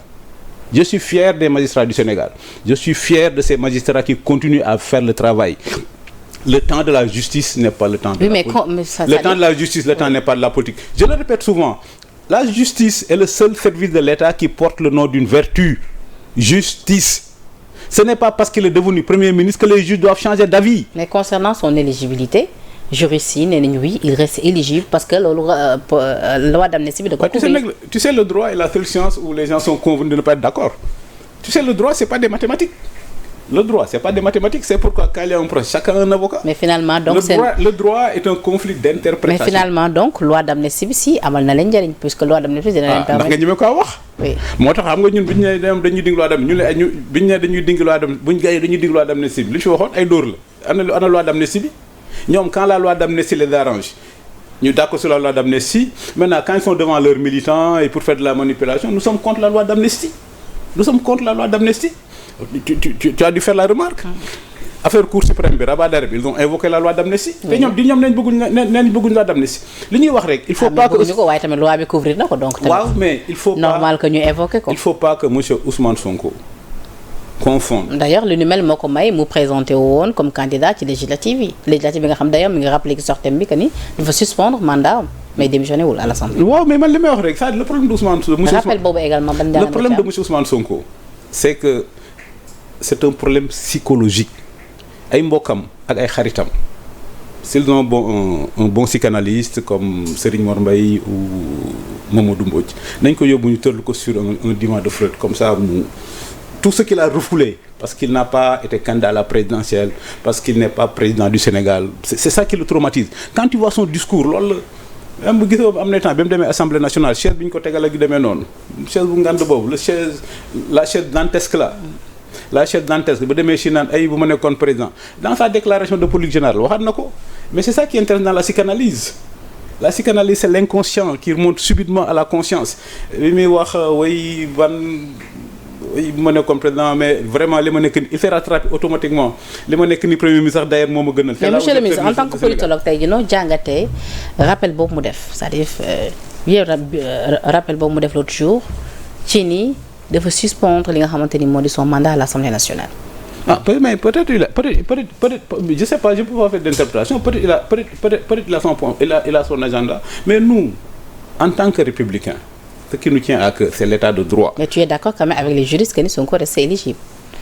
Je suis fier des magistrats du Sénégal. Je suis fier de ces magistrats qui continuent à faire le travail. Le temps de la justice n'est pas le temps de la politique. Le temps de la justice, le temps n'est pas de la politique. Je le répète souvent. La justice est le seul service de l'État qui porte le nom d'une vertu. Justice. Ce n'est pas parce qu'il est devenu Premier ministre que les juges doivent changer d'avis. Mais concernant son éligibilité, juriste yi nee nañu oui, il reste éligible parce que loolu loi d'amnistie bi da ko couvrir. Tu sais, le droit est la seule science où les gens sont convenus de ne pas être d'accord. Tu sais, le droit, c'est pas des mathématiques. Le droit, c'est pas des mathématiques, c'est pourquoi quand il y a un procès, chacun a un avocat. Mais finalement, donc le droit est un conflit d'interprétation. Mais finalement, donc, loi d'amnistie bi si amal na leen njëriñ puisque loi d'amnistie dina leen permettre. ndax nga ñeme ko wax. Oui. moo tax xam nga ñun biñu ne dañuy ding loi d'amnistie ñu biñu ne dañuy ding loi d'amnistie buñu gars yi dañuy ding loi d'amnistie bi li fi waxoon ay dóor la ana loi d'amnistie bi ñoom quand la loi d'amnistie les arrange ñu d'accord sur la loi d'amnistie maintenant quand ils sont devant leurs militants et pour faire de la manipulation nous sommes contre la loi d'amnistie. Nous sommes contre la loi d'amnistie. Tu as dû faire la remarque. Affaire Cour suprême bi rabat d'arrêt bi ils ont invoqué la loi d'amnistie. te ñoom nañ bëgguñ loi d'amnistie. li ñuy wax rek il faut pas que bëgguñu ko waaye tamit loi bi couvrir na ko donc. waaw mais il faut pas normal que ñu évoqué ko. il faut pas que monsieur Ousmane Sonko confonde. D'ailleurs lu ni mel moo ko may mu présenté woon comme candidat ci législative yi législative bi nga xam d'ailleurs mi ngi rappelé ki sortem bi que ni dafa suspendre mandat mais démissionné wul à l'Assemblée. waaw mais man li may wax rek c'est le problème de Ousmane Sonko. rappel boobu également ban le problème de monsieur Ousmane Sonko c'est que c'est un problème psychologique. ay mbokkam ak ay xaritam s'ils ont un bon psychanalyste comme Serigne Mor Mbaye ou Mamadou Mbodj nañ ko yóbbu ñu tërlu ko sur un divan de Freud comme ça mu tout ce qu'il a refoulé parce qu'il n'a pas été candidat à la présidentielle parce qu'il n'est pas président du Sénégal c'est ça qui le traumatise quand tu vois son discours loolu la am bu gisoo am na temps ba mu demee assemblée nationale chaise bi ñu ko tegal ak yu demee noonu chaise bu ngand boobu la chaise dantesque là la chaise dantesque ba demee si naan ay bu ma nekkoon président dans sa déclaration de politique générale waxaat na ko mais c'est ça qui intéresse dans la psychanalyse c'est l'inconscient qui remonte subitement à la conscience bi muy wax way bu ma nekkoon président mais vraiment li ma nekk ni il s'est rattrapé automatiquement li ma nekk ni premier ministre sax d'ailleurs moo ma gënal. mais monsieur le ministre en tant que politologue tey jii noo jàngatee rappel boobu mu def c'est-à-dire yow rappel boobu mu def l'autre jour ci ni dafa suspendre li nga xamante ni moo di son mandat à l'Assemblée nationale. Mais peut-être je sais pas je peux pas faire d'interprétation peut-être il a son point il a son agenda mais nous en tant que républicains ce qui nous tient à cœur c'est l'état de droit. Mais tu es d'accord quand même avec les juristes que ni Sonko reste éligible.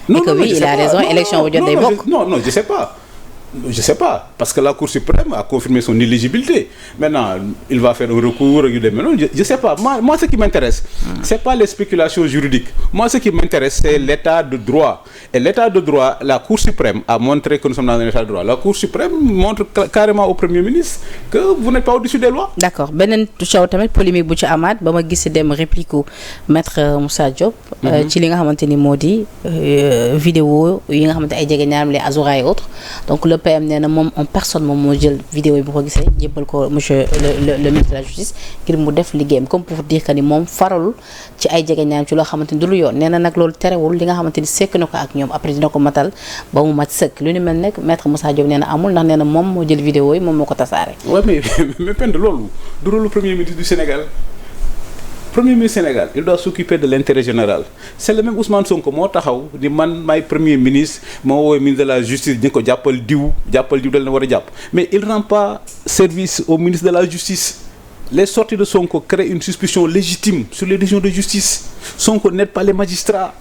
Non, et que oui il a raison élection bu jot day bokk. Non je sais pas parce que la Cour suprême a confirmé son éligibilité maintenant il va faire un recours yu demee noonu je sais pas moi ce qui m'intéresse c'est pas les spéculations juridiques moi ce qui m'intéresse c'est l'état de droit et l'état de droit la Cour suprême a montré que nous sommes dans un état de droit la Cour suprême montre carrément au Premier ministre que vous n'êtes pas au-dessus des lois. D'accord beneen coow tamit polémique bu ci amaat ba ma gis dem réplique maître Moussa Diop. ci li nga xamante ni moo di vidéo yi nga xamante ay jege ñaam les Azoura et autres donc le PM nee na moom en personne moom moo jël vidéo yi bu ko gisee jébbal ko monsieur le ministre de la justice ngir mu def liggéeyam comme pour dire que ni moom faralul ci ay jegeñaayam ci loo xamante ni du lu yoon nee na nag loolu terewul li nga xamante ni sekk na ko ak ñoom après dina ko matal ba mu mat sëkk lu ni mel nekk maître Moussa Diop nee na amul ndax nee na moom moo jël vidéo yi moom moo ko tasaare. waaw mais Penda loolu du rôle premier ministre du Sénégal. Premier ministre Sénégal il doit s'occuper de l'intérêt général c'est le même Ousmane Sonko moo taxaw ni man maay premier ministre moo woowee ministre de la justice ñi ko jàppal diw dal na war a jàpp mais il rend pas service au ministre de la justice les sorties de Sonko créent une suspicion légitime sur les décisions de justice Sonko n'aide pas les magistrats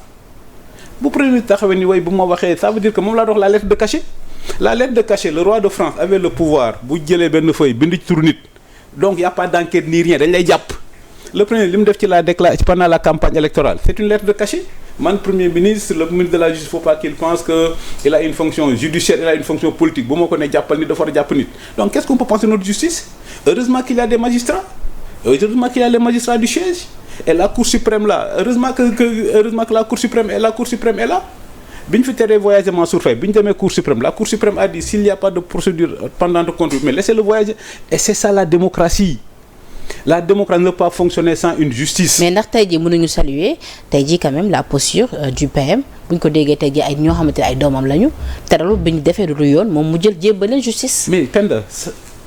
bu premier ministre taxawee ni way bu ma waxee ça veut dire que moom laa dox la lettre de cachet le roi de France avait le pouvoir bu jëlee benn feuille bind ci turu nit donc y a pas d'enquête ni rien dañ lay jàpp le premier li mu def ci la déclaration pendant la campagne électorale c'est une lettre de cachet man premier ministre le ministre de la justice faut pas qu'il pense que il a une fonction judiciaire il a une fonction politique bu ma ko ne jàppal nit dafa war a jàpp nit donc qu'est-ce qu'on peut penser de notre justice heureusement qu'il y a des magistrats heureusement qu'il y a les magistrats du siège et la cour suprême là heureusement que la cour suprême est là bi ñu fi teree voyager Mansour Faye bi ñu demee cour suprême la cour suprême a dit s'il n'y a pas de procédure pendante contre mais laissez-le voyager et c'est ça la démocratie ne peut pas fonctionner sans une justice. mais ndax tey jii mënuñu saluer tey jii quand même la posture du PM bu ñu ko déggee tey jii ay ñoo xamante ne ay doomam lañu teralul bi ñu defee du yoon moom mu jël jébbal leen justice. mais Penda.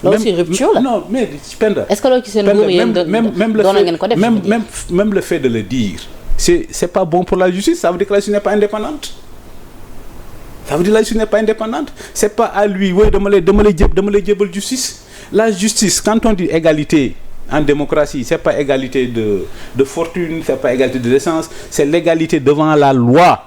loolu si rupture la non mais Penda. est-ce que loolu ci seen nguur yéen doon ngeen ko def même le fait de le dire c'est pas bon pour la justice ça veut dire que la justice n'est pas indépendante. C'est pas à lui oui dama lay jébbal justice la justice quand on dit égalité en démocratie c'est pas égalité de fortune c'est pas égalité de naissance c'est l'égalité devant la loi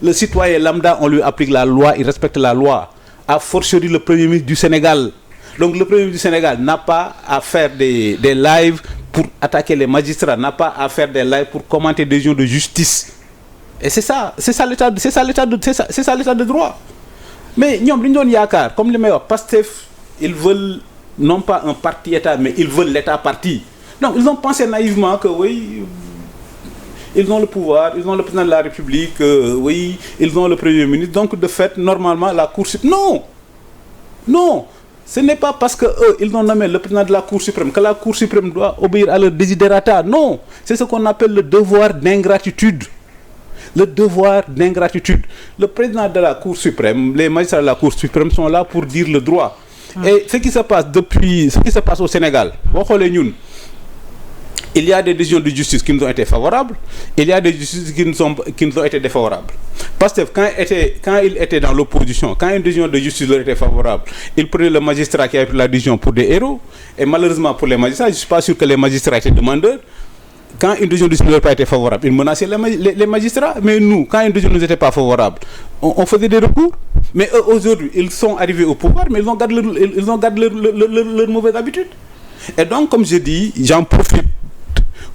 le citoyen lambda on lui applique la loi il respecte la loi a fortiori le premier ministre du Sénégal donc le premier ministre du Sénégal n'a pas à faire des lives pour attaquer les magistrats n'a pas à faire des lives pour commenter des décisions de justice et c'est ça l'état de droit mais ñoom li ñu doon yaakaar comme li may wax Pastef ils veulent non pas un parti état mais ils veulent l'état parti donc ils ont pensé naïvement que oui ils ont le pouvoir ils ont le président de la République oui ils ont le premier ministre donc de fait normalement la Cour suprême non ce n'est pas parce que eux ils ont nommé le président de la Cour suprême que la Cour suprême doit obéir à leur desiderata non c'est ce qu'on appelle le devoir d'ingratitude le président de la Cour suprême les magistrats de la Cour suprême sont là pour dire le droit et ce qui se passe au Sénégal boo xoolee ñun il y a des décisions de justice qui nous ont été favorables il y a des justices qui nous ont été défavorables parce que quand il était dans l'opposition quand une décision de justice leur était favorable il prenait le magistrat qui avait pris la décision pour des héros et malheureusement pour les magistrats je suis pas sûr que les magistrats étaient demandeurs quand une décision de justice n'avait pas été favorable ils menaçaient les magistrats mais nous quand une décision ne nous était pas favorable on faisait des recours mais eux aujourd'hui ils sont arrivés au pouvoir mais ils ont gardé leur mauvaise habitude et donc comme je dis j'en profite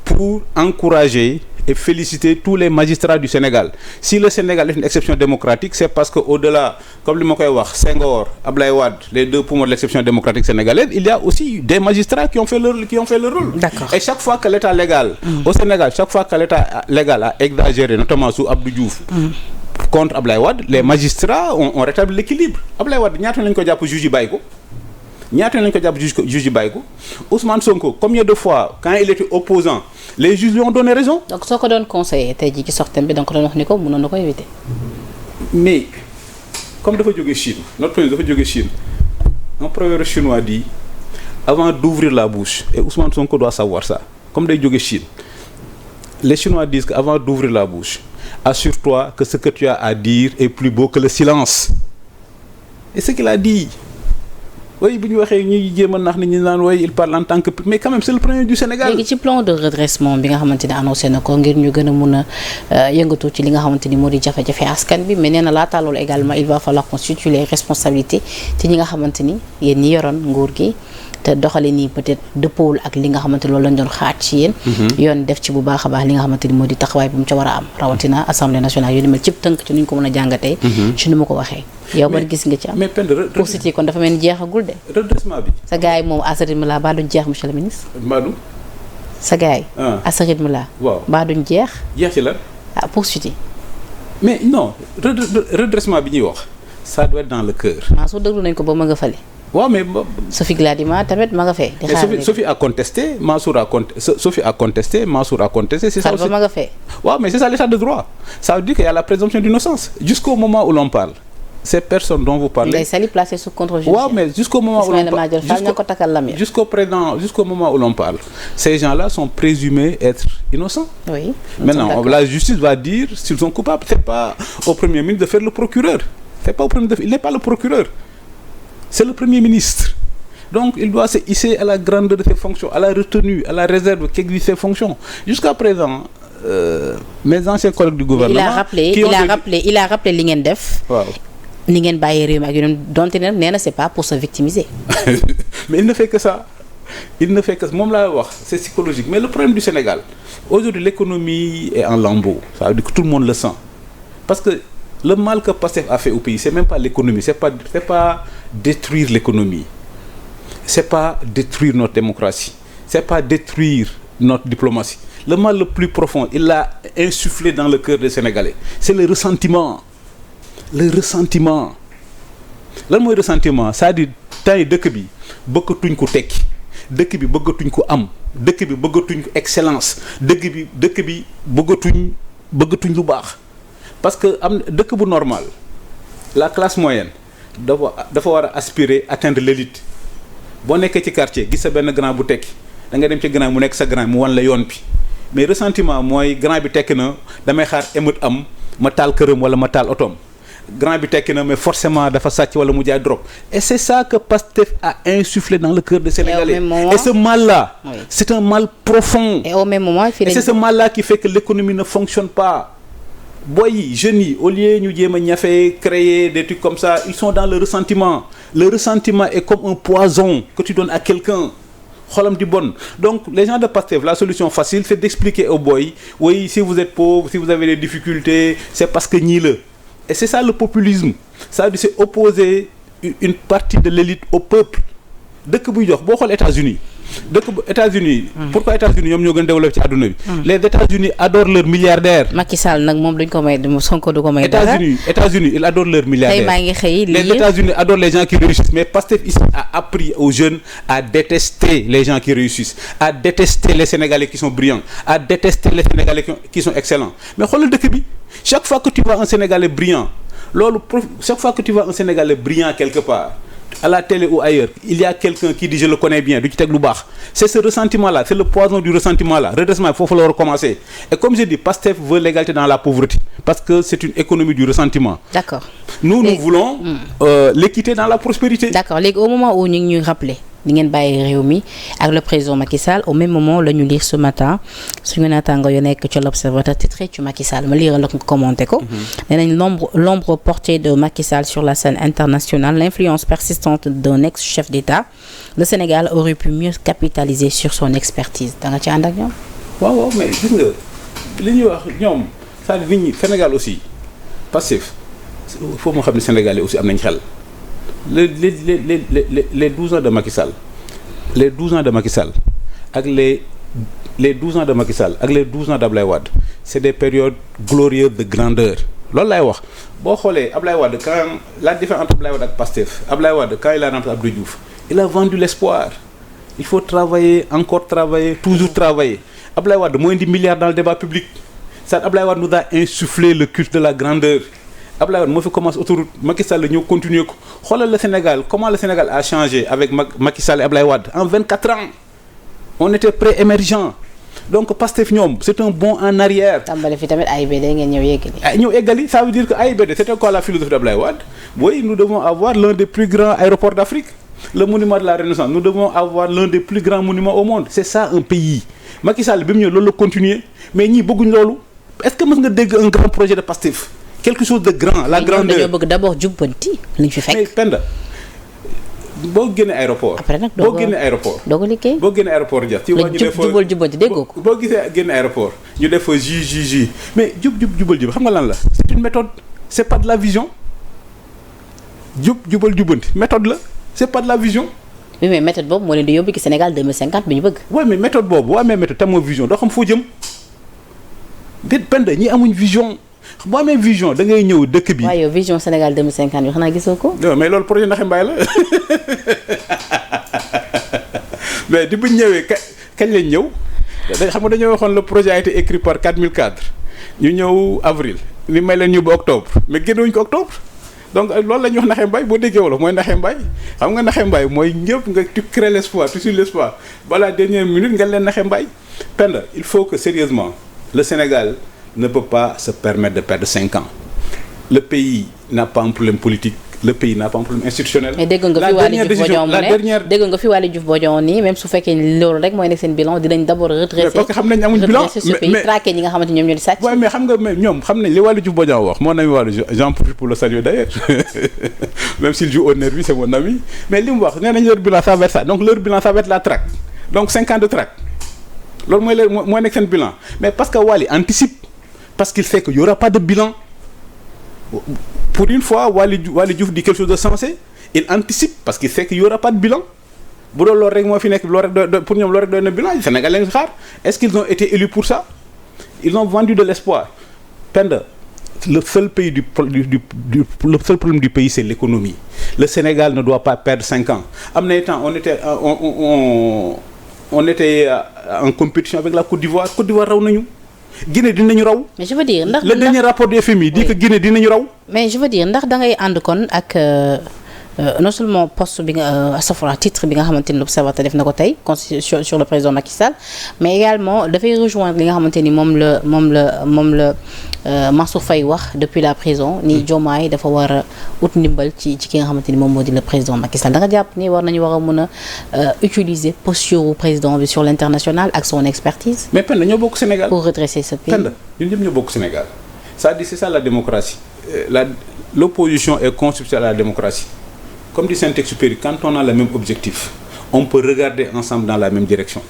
pour encourager et féliciter tous les magistrats du Sénégal si le Sénégal est une exception démocratique c'est parce que au-delà comme li ma koy wax Senghor Ablaye Wade les deux poumons de l'exception démocratique sénégalaise il y a aussi des magistrats qui ont fait leur rôle. D'accord. Et chaque fois que l'État légal au Sénégal chaque fois que l'État légal a exagéré notamment sous Abdou Diouf contre Ablaye Wade les magistrats ont rétabli l'équilibre Ablaye Wade ñaata lañu ko jàpp juge yi bàyyi ko juge yi bàyyi ko Ousmane Sonko combien de fois quand il était opposant les juges lui ont donné raison. Donc soo ko doon conseiller tey jii ci sortem bi donc doon wax ni ko mënoon na ko éviter. mais comme dafa jógee Chine notre premier dafa jógee Chine un proverbe chinois dit avant d'ouvrir la bouche et Ousmane Sonko doit savoir ça comme day jógee Chine les Chinois disent que avant d'ouvrir la bouche assure-toi que ce que tu as à dire est plus beau que le silence et ce qu'il a dit. oui bu ñu waxee ñuy jéem a nax ni ñu naan oui il parle en tant que mais quand même c'est le premier du Sénégal. léegi ci plan de redressement bi nga xamante ne annoncé na ko ngir ñu gën a mun a yëngatu ci li nga xamante ni moo di jafe-jafe askan bi mais nee na laata loolu également il va falloir constituer les responsabilités ci ñi nga xamante ni yéen ñi yoroon nguur gi te doxale nii peut-être dëppoowul ak li nga xamante ni loolu lañ doon xaat ci yéen. yoon def ci bu baax a baax li nga xamante ni moo di taxawaay bu mu ca war a am rawatina assemblée nationale yu ni mel cib tënk ci nuñ ko mën a jàngatee. ci ni ma ko waxee. yow ban gis nga ci am mais pour citer kon dafa mel ni jeexagul de. redressement bi. sa gars yi moom à ce rythme là baa duñ jeex monsieur le ministre. Madou. sa gars yi. à ce rythme là. waaw baa duñ jeex. jeex ci la. pour citer. mais non redressement bi ñuy wax ça doit être dans le cœur. Mansour déglu nañ ko ba ma nga fële. waaw mais. Sophie Gladima tamit ma nga fee. di xaar Sophie a contesté Mansour a contesté Sophie a contesté Mansour a contesté. c'est ça aussi ma nga fee. waaw mais c'est ça l'état de droit ça veut dire qu'il y a la présomption d'innocence jusqu'au moment où l'on parle ces personnes dont vous parlez. Ndeye Saly placé sous contrôle judiciaire. waaw mais jusqu'au moment où l'on parle jusqu'au moment où l'on parle ces gens-là sont présumés être innocents. Oui. Maintenant la justice va dire s'ils sont coupables. C'est pas au Premier ministre de faire le procureur. C'est pas au Premier ministre il n'est pas le procureur. C'est le Premier ministre. Donc il doit se hisser à la grandeur de ses fonctions, à la retenue, à la réserve qu'exigent ses fonctions. Jusqu'à présent mes anciens collègues du gouvernement. il a rappelé li ngeen def. waaw. ni ngeen bàyyi réew mi ak yeneen donte ne nee na c'est pas pour se victimiser. mais il ne fait que ça moom laa wax c'est psychologique mais le problème du Sénégal aujourd'hui l'économie est en lambeaux ça veut dire que tout le monde le sent parce que le mal que Pastef a fait au pays c'est même pas l'économie c'est pas détruire l'économie c'est pas détruire notre démocratie c'est pas détruire notre diplomatie le mal le plus profond il l'a insufflé dans le cœur des Sénégalais c'est le ressentiment lan mooy ressentiment c'est-à-dire temps yi dëkk bi bëggatuñ ko tekki dëkk bi bëggatuñ ko am dëkk bi bëggatuñ ko excellence dëkk bi bëggatuñ lu baax parce que am dëkk bu normal la classe moyenne dafa war a aspirer atteindre l'élite boo nekkee ci quartier gis sa benn grand bu tekki da nga dem ci grand mu nekk sa grand mu wan la yoon bi mais ressentiment mooy grand bi tekki na damay xaar émeute am ma taal këram wala ma taal otoom grand bi tekki na mais forcément dafa sàcc wala mu jaay drogue et c'est ça que Pastef a insufflé dans le cœur des Sénégalais et ce mal-là oui. C'est un mal profond et au même moment et c'est ce mal-là qui fait que l'économie ne fonctionne pas boy yi jeunes yi au lieu ñu jéem a ñafe créer des trucs comme ça ils sont dans le ressentiment est comme un poison que tu donnes à quelqu'un xolam di bon donc les gens de Pastef la solution facile c'est d'expliquer aux boys oui si vous êtes pauvre si vous avez des difficultés c'est parce que ñii la et c'est ça le populisme ça veut dire c'est opposer une partie de l'élite au peuple dëkk buy jox boo xool États-Unis pourquoi États-Unis ñoom ñoo gën a développé ci àdduna bi les États-Unis adorent leurs milliardaires Macky Sall nag moom duñ ko may Sonko du ko may dara États-Unis ils adorent leurs milliardaires tey maa ngi xëy les États-Unis adorent les gens qui réussissent mais Pastef ici a appris aux jeunes à détester les gens qui réussissent à détester les Sénégalais qui sont brillants à détester les Sénégalais qui sont excellents mais xoolal dëkk bi chaque fois que tu vois un Sénégalais brillant quelque part à la télé ou ailleurs il y a quelqu'un qui dit je le connais bien du ci teg lu baax c'est ce ressentiment là c'est le poison du ressentiment là redressement foofu la war a commencer et comme je dis Pastef veut l'égalité dans la pauvreté parce que c'est une économie du ressentiment. D'accord. Nous voulons l'équité dans la prospérité. D'accord léegi au moment où ñu ngi ñuy rappeler di ngeen bàyyi réew mi ak le président Macky Sall au même moment la ñu lire ce matin suñu naataango yu nekk ci l'Observateur titré ci Macky Sall ma lire la ko commenté ko. nee nañ l'ombre portée de Macky Sall sur la scène internationale l'influence persistante d'un ex-chef d'État le Sénégal aurait pu mieux capitaliser sur son expertise da nga ci ànd ak ñoom. waaw mais gis nga li ñuy wax ñoom c'est-à-dire nit ñi Sénégal aussi passif foofu moo xam ne Sénégalais aussi am nañ xel. les 12 ans de Macky Sall ak les 12 ans de Macky Sall ak les 12 ans d'Ablaye Wade c'est des périodes glorieuses de grandeur loolu laay wax boo xoolee Ablaye Wade quand la différence entre Ablaye Wade ak Pastef Ablaye Wade quand il a remplacé Abdou Diouf il a vendu l'espoir il faut travailler encore travailler toujours travailler Ablaye Wade moo indi milliards dans le débat public ça Ablaye Wade nous a insufflé le culte de la grandeur Ablaye Wade moo fi commencé autoroute Macky Sall ñëw continuer ko xoolal le Sénégal comment le Sénégal a changé avec Macky Sall et Ablaye Wade en 24 ans on était pré-émergent donc Pastef ñoom c'est un bond en arrière. tàmbale fi tamit AIBD ngeen ñëw eggali. Ça veut dire que AIBD c'était quoi la philosophie d'Ablaye Wade oui nous devons avoir l'un des plus grands aéroports d'Afrique le monument de la Renaissance nous devons avoir l'un des plus grands monuments au monde c'est ça un pays Macky Sall bi mu ñëw loolu la continuer mais ñii bëgguñ loolu est-ce que mës nga dégg un grand projet de Pastef quelque chose de grand la grandeur dañoo bëgg d'abord jubbanti liñ fi fekk. mais Penda boo génnee aéroport. après nag boo génnee aéroport. doo ko liggéey boo génnee aéroport Dia. ci wàññi def jubal jubbanti déggoo ko. boo gisee génne aéroport ñu def fa ju mais jubal xam nga lan la c'est une méthode c'est pas de la vision jubal jubbanti méthode la c'est pas de la vision. oui mais méthode boobu moo leen di yóbbu ci Sénégal 2050 bi ñu bëgg. waaw mais méthode boobu waaw mais méthode tam moo vision doo xam foo jëm déet Penda ñi amuñ vision. boo amee vision da ngay ñëw dëkk bi. waaye yow vision Sénégal 2050 bi xanaa gisoo ko. non mais loolu projet Naxe Mbaye la mais di bu ñëwee kañ lañ ñëw xam nga dañoo waxoon le projet a été écrit par 4000 cadres ñu ñëw avril li may leen ñu ba octobre mais génnewuñ ko octobre donc loolu la ñuy wax Naxe Mbaye boo déggee wolof mooy Naxe Mbaye xam nga Naxe Mbaye mooy ñëpp nga tu crées l'espoir tu suis l'espoir balaa dernière minute nga leen Naxe Mbaye. Penda il faut que sérieusement le Sénégal ne peut pas se permettre de perdre 5 ans le pays n'a pas un problème politique le pays n'a pas un problème institutionnel. mais dégg nga fi Waly Diouf Bodian nii même su fekkee loolu rek mooy nekk seen bilan dinañ d'abord redresser. parce que xam nañ amuñ bilan mais traquer ñi nga xamante ñoom ñoo di sàcc. waaw mais xam nga ñoom xam nañ li Waly Diouf Bodian wax mon ami Waly j'en profite pour le saluer d'ailleurs même s'il joue au nervi c'est mon ami mais li mu wax nee nañ leur bilan ça va être ça donc leur bilan ça va être la traque donc 5 ans de traque loolu mooy nekk seen bilan mais parce que Waly anticipe parce qu'il sait qu'il y aura pas de bilan. Pour une fois Waly Diouf dit quelque chose de sensé il anticipe parce qu'il sait qu'il y aura pas de bilan bu doon loolu rek moo fi nekk loolu rek pour ñoom loolu rek doy na bilan Sénégal lañ xaar est-ce qu'ils ont été élus pour ça ils ont vendu de l'espoir. Penda le seul problème du pays c'est l'économie le Sénégal ne doit pas perdre 5 ans am na temps on était en compétition avec la Côte d'Ivoire raw nañu. Guinée dinañu raw. mais je veux dire ndax le dernier rapport du FMI dit que Guinée dinañu raw. mais je veux dire ndax da ngay ànd kon ak non seulement poste bi nga safara titre bi nga xamante ni l'Observateur def na ko tey sur le président Macky Sall mais également dafay rejoindre li nga xamante ni moom la Mansour Faye wax depuis la prison ni Diomaye dafa war a ut ndimbal ci ki nga xamante ni moom moo di le président Macky Sall da nga jàpp ni war nañu war a mën a utiliser posture u président bi sur l'international ak son expertise. mais Penda ñoo bokk Sénégal pour redresser ce pays. Penda ñun ñëpp ñoo bokk Sénégal c'est-à-dire c'est ça la démocratie l'opposition est consubstantielle à la démocratie. Comme dit Saint-Exupéry, quand on a le même objectif, on peut regarder ensemble dans la même direction.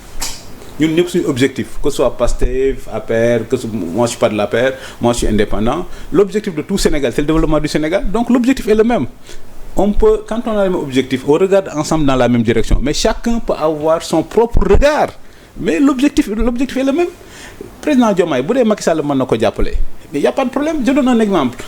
Ñun ñëpp suñu objectif, que ce soit Pastef, APR, moi je suis pas de l'APR, moi je suis indépendant. L'objectif de tout Sénégal, c'est le développement du Sénégal. Donc l'objectif est le même. Quand on a le même objectif, on regarde ensemble dans la même direction. Mais chacun peut avoir son propre regard. Mais l'objectif est le même. Président Diomaye, bu dee Macky Sall mën na ko jàppale. Mais il y a pas de problème. Je donne un exemple.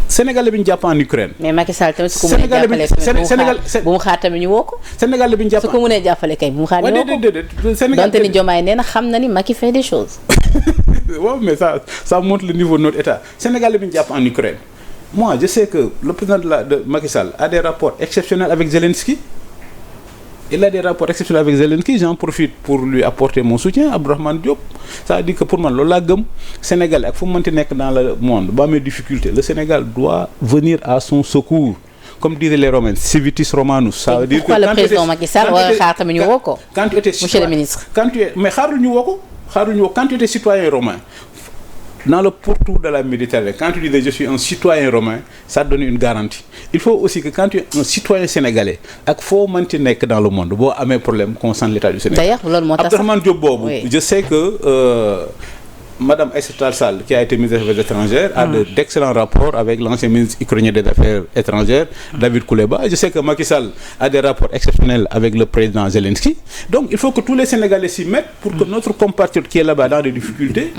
Sénégal bi ñu jàpp en Ukraine. mais Macky Sall tamit su ko mënee jàppale Sénégal bu mu xaar tamit ñu woo ko. Sénégal bi ñu jàpp su ko mënee jàppale kay bu mu xaar ñu woo ko. Sénégal donte ni Diomaye nee na xam na ni Macky fait des choses. waaw mais ça montre le niveau de notre État. Sénégal bi ñu jàpp en Ukraine. Moi je sais que le président de Macky Sall a des rapports exceptionnels avec Zelensky. Il a des rapports exceptionnels avec Zelensky, j'en profite pour lui apporter mon soutien, Abdourahmane Diop. Ça veut dire que pour moi, loolu laa gëm Sénégal ak fu mu mënti nekk dans le monde ba amee difficulté le Sénégal doit venir à son secours. Comme disaient les Romains, civitas Romanus. Ça veut dire pourquoi le président Macky Sall war a xaar tamit ñu woo ko. Quand tu étais monsieur le ministre. mais xaarul ñu woo ko quand tu étais citoyen romain. Dans le pourtour de la Méditerranée, quand tu disais je suis un citoyen romain, ça donne une garantie. Il faut aussi que quand tu es un citoyen sénégalais ak foo mënti nekk dans le monde boo amee problème concerne l'État du Sénégal. D'ailleurs loolu moo tax Abdourahmane Diop boobu. Je sais que Madame Aïssata Tall Sall qui a été ministre des Affaires étrangères a d'excellents rapports avec l'ancien ministre ukrainien des Affaires étrangères David Kouleba. Je sais que Macky Sall a des rapports exceptionnels avec le président Zelensky. Donc il faut que tous les Sénégalais s'y mettent pour que notre compatriote qui est là-bas dans des difficultés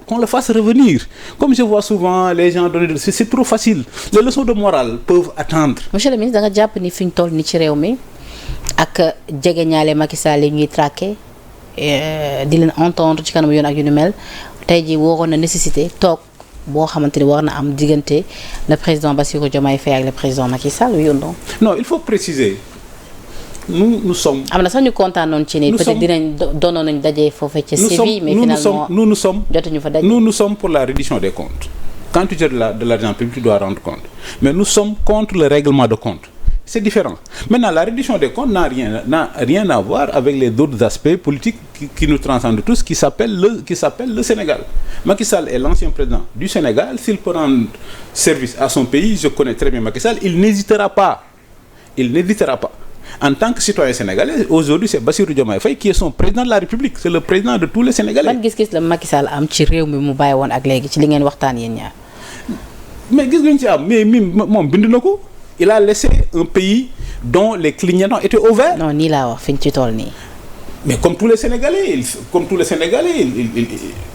qu'on le fasse revenir. Comme je vois souvent les gens donner c'est trop facile. Les leçons de morale peuvent attendre. Monsieur le ministre da nga jàpp ni fi ñu toll ni ci réew mi ak jegeñaale Macky Sall yi ñuy traqué di leen entendre ci kanam yoon ak yu ni mel tey jii waroon na nécessité toog boo xamante ni war na am diggante le président Bassirou Diomaye Faye ak le président Macky Sall oui ou non. Non, il faut préciser. Nous sommes. am na sax ñu kontaanoon ci ni peut-être dinañ doonoon nañ daje foofu ca Séville mais finalement nous sommes jotuñu fa daje. Nous sommes pour la reddition des comptes. Quand tu gères de l'argent public, tu dois rendre compte. Mais nous sommes contre le règlement de compte. C'est différent. Maintenant, la reddition des comptes n'a rien à voir avec les autres aspects politiques qui nous transcendent tous, qui s'appelle le Sénégal. Macky Sall est l'ancien président du Sénégal. S'il peut rendre service à son pays, je connais très bien Macky Sall, il n'hésitera pas. En tant que citoyen sénégalais, aujourd'hui c'est Bassirou Diomaye Faye qui est son président de la République, c'est le président de tous les Sénégalais. ban gis-gis la Macky Sall am ci réew mi mu bàyyi woon ak léegi ci li ngeen waxtaan yéen ñaar. mais gis nga ci am mais moom bind na ko il a laissé un pays dont les clignotants étaient au vert. non nii laa wax fi ñu ci toll nii. Mais comme tous les Sénégalais,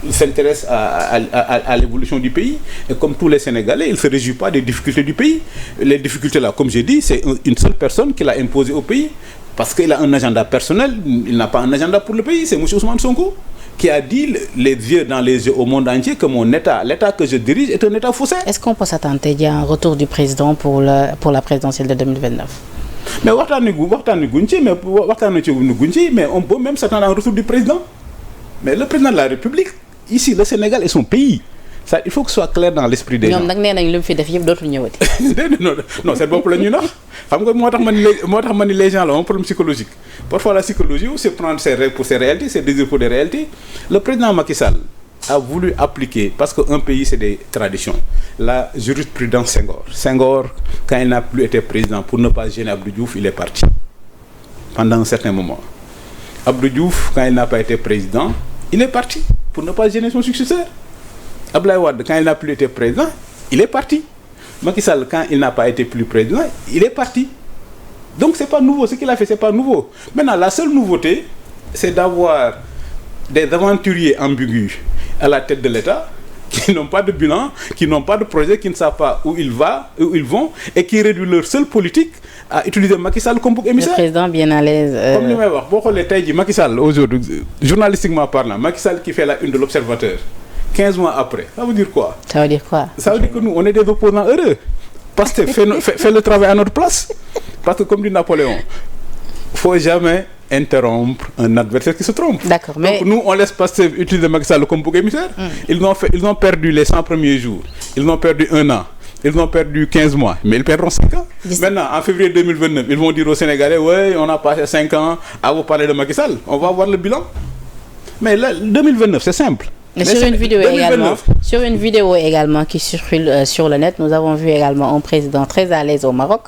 il s'intéresse à l'évolution du pays. Et comme tous les Sénégalais, il ne se réjouit pas des difficultés du pays. Les difficultés là, comme j'ai dit, c'est une seule personne qui l'a imposé au pays. Parce qu'il a un agenda personnel, il n'a pas un agenda pour le pays. C'est M. Ousmane Sonko qui a dit les yeux dans les yeux au monde entier que mon État, l'État que je dirige, est un État faussaire. Est-ce qu'on peut s'attendre à un retour du président pour la présidentielle de 2029? Mais on peut même s'attendre à un retour du président. Mais le président de la République, ici, le Sénégal est son pays. Ça, il faut que ce soit clair dans l'esprit des gens. Non, c'est bon pour le Nuna. Les gens ont un problème psychologique. Parfois, la psychologie, c'est prendre ses rêves pour ses réalités, ses désirs pour des réalités. Le président Macky Sall a voulu appliquer, parce qu'un pays, c'est des traditions, la jurisprudence Senghor. Senghor, quand il n'a plus été président, pour ne pas gêner Abdou Diouf, il est parti. Pendant un certain moment. Abdou Diouf, quand il n'a pas été président, il est parti, pour ne pas gêner son successeur. Abdoulaye Wade, quand il n'a plus été président, il est parti. Macky Sall, quand il n'a pas été plus président, il est parti. Donc c'est pas nouveau, ce qu'il a fait, c'est pas nouveau. Maintenant, la seule nouveauté, c'est d'avoir des aventuriers ambigus à la tête de l'État, qui n'ont pas de bilan, qui n'ont pas de projet, qui ne savent pas où ils vont, et qui réduisent leur seule politique à utiliser Macky Sall comme bouc émissaire. Le président bien à l'aise. Comme le meilleur, Macky Sall, aujourd'hui, journalistiquement parlant, Macky Sall qui fait la une de l'Observateur, 15 mois après, ça veut dire quoi? Ça veut dire quoi? Ça veut dire que nous, on est des opposants heureux. Pastef fait le travail à notre place. Parce que comme dit Napoléon, il ne faut jamais interrompre un adversaire qui se trompe. D'accord, mais... Donc nous, on laisse Pastef utiliser Macky Sall comme bouc émissaire. Ils ont perdu les 100 premiers jours. Ils ont perdu 1 an. Ils ont perdu 15 mois. Mais ils perdront 5 ans. Maintenant, en février 2029, ils vont dire aux Sénégalais, ouais, on a passé 5 ans à vous parler de Macky Sall. On va voir le bilan. Mais là, 2029, c'est simple. Mais sur une vidéo également qui circule sur le net, nous avons vu également un président très à l'aise au Maroc.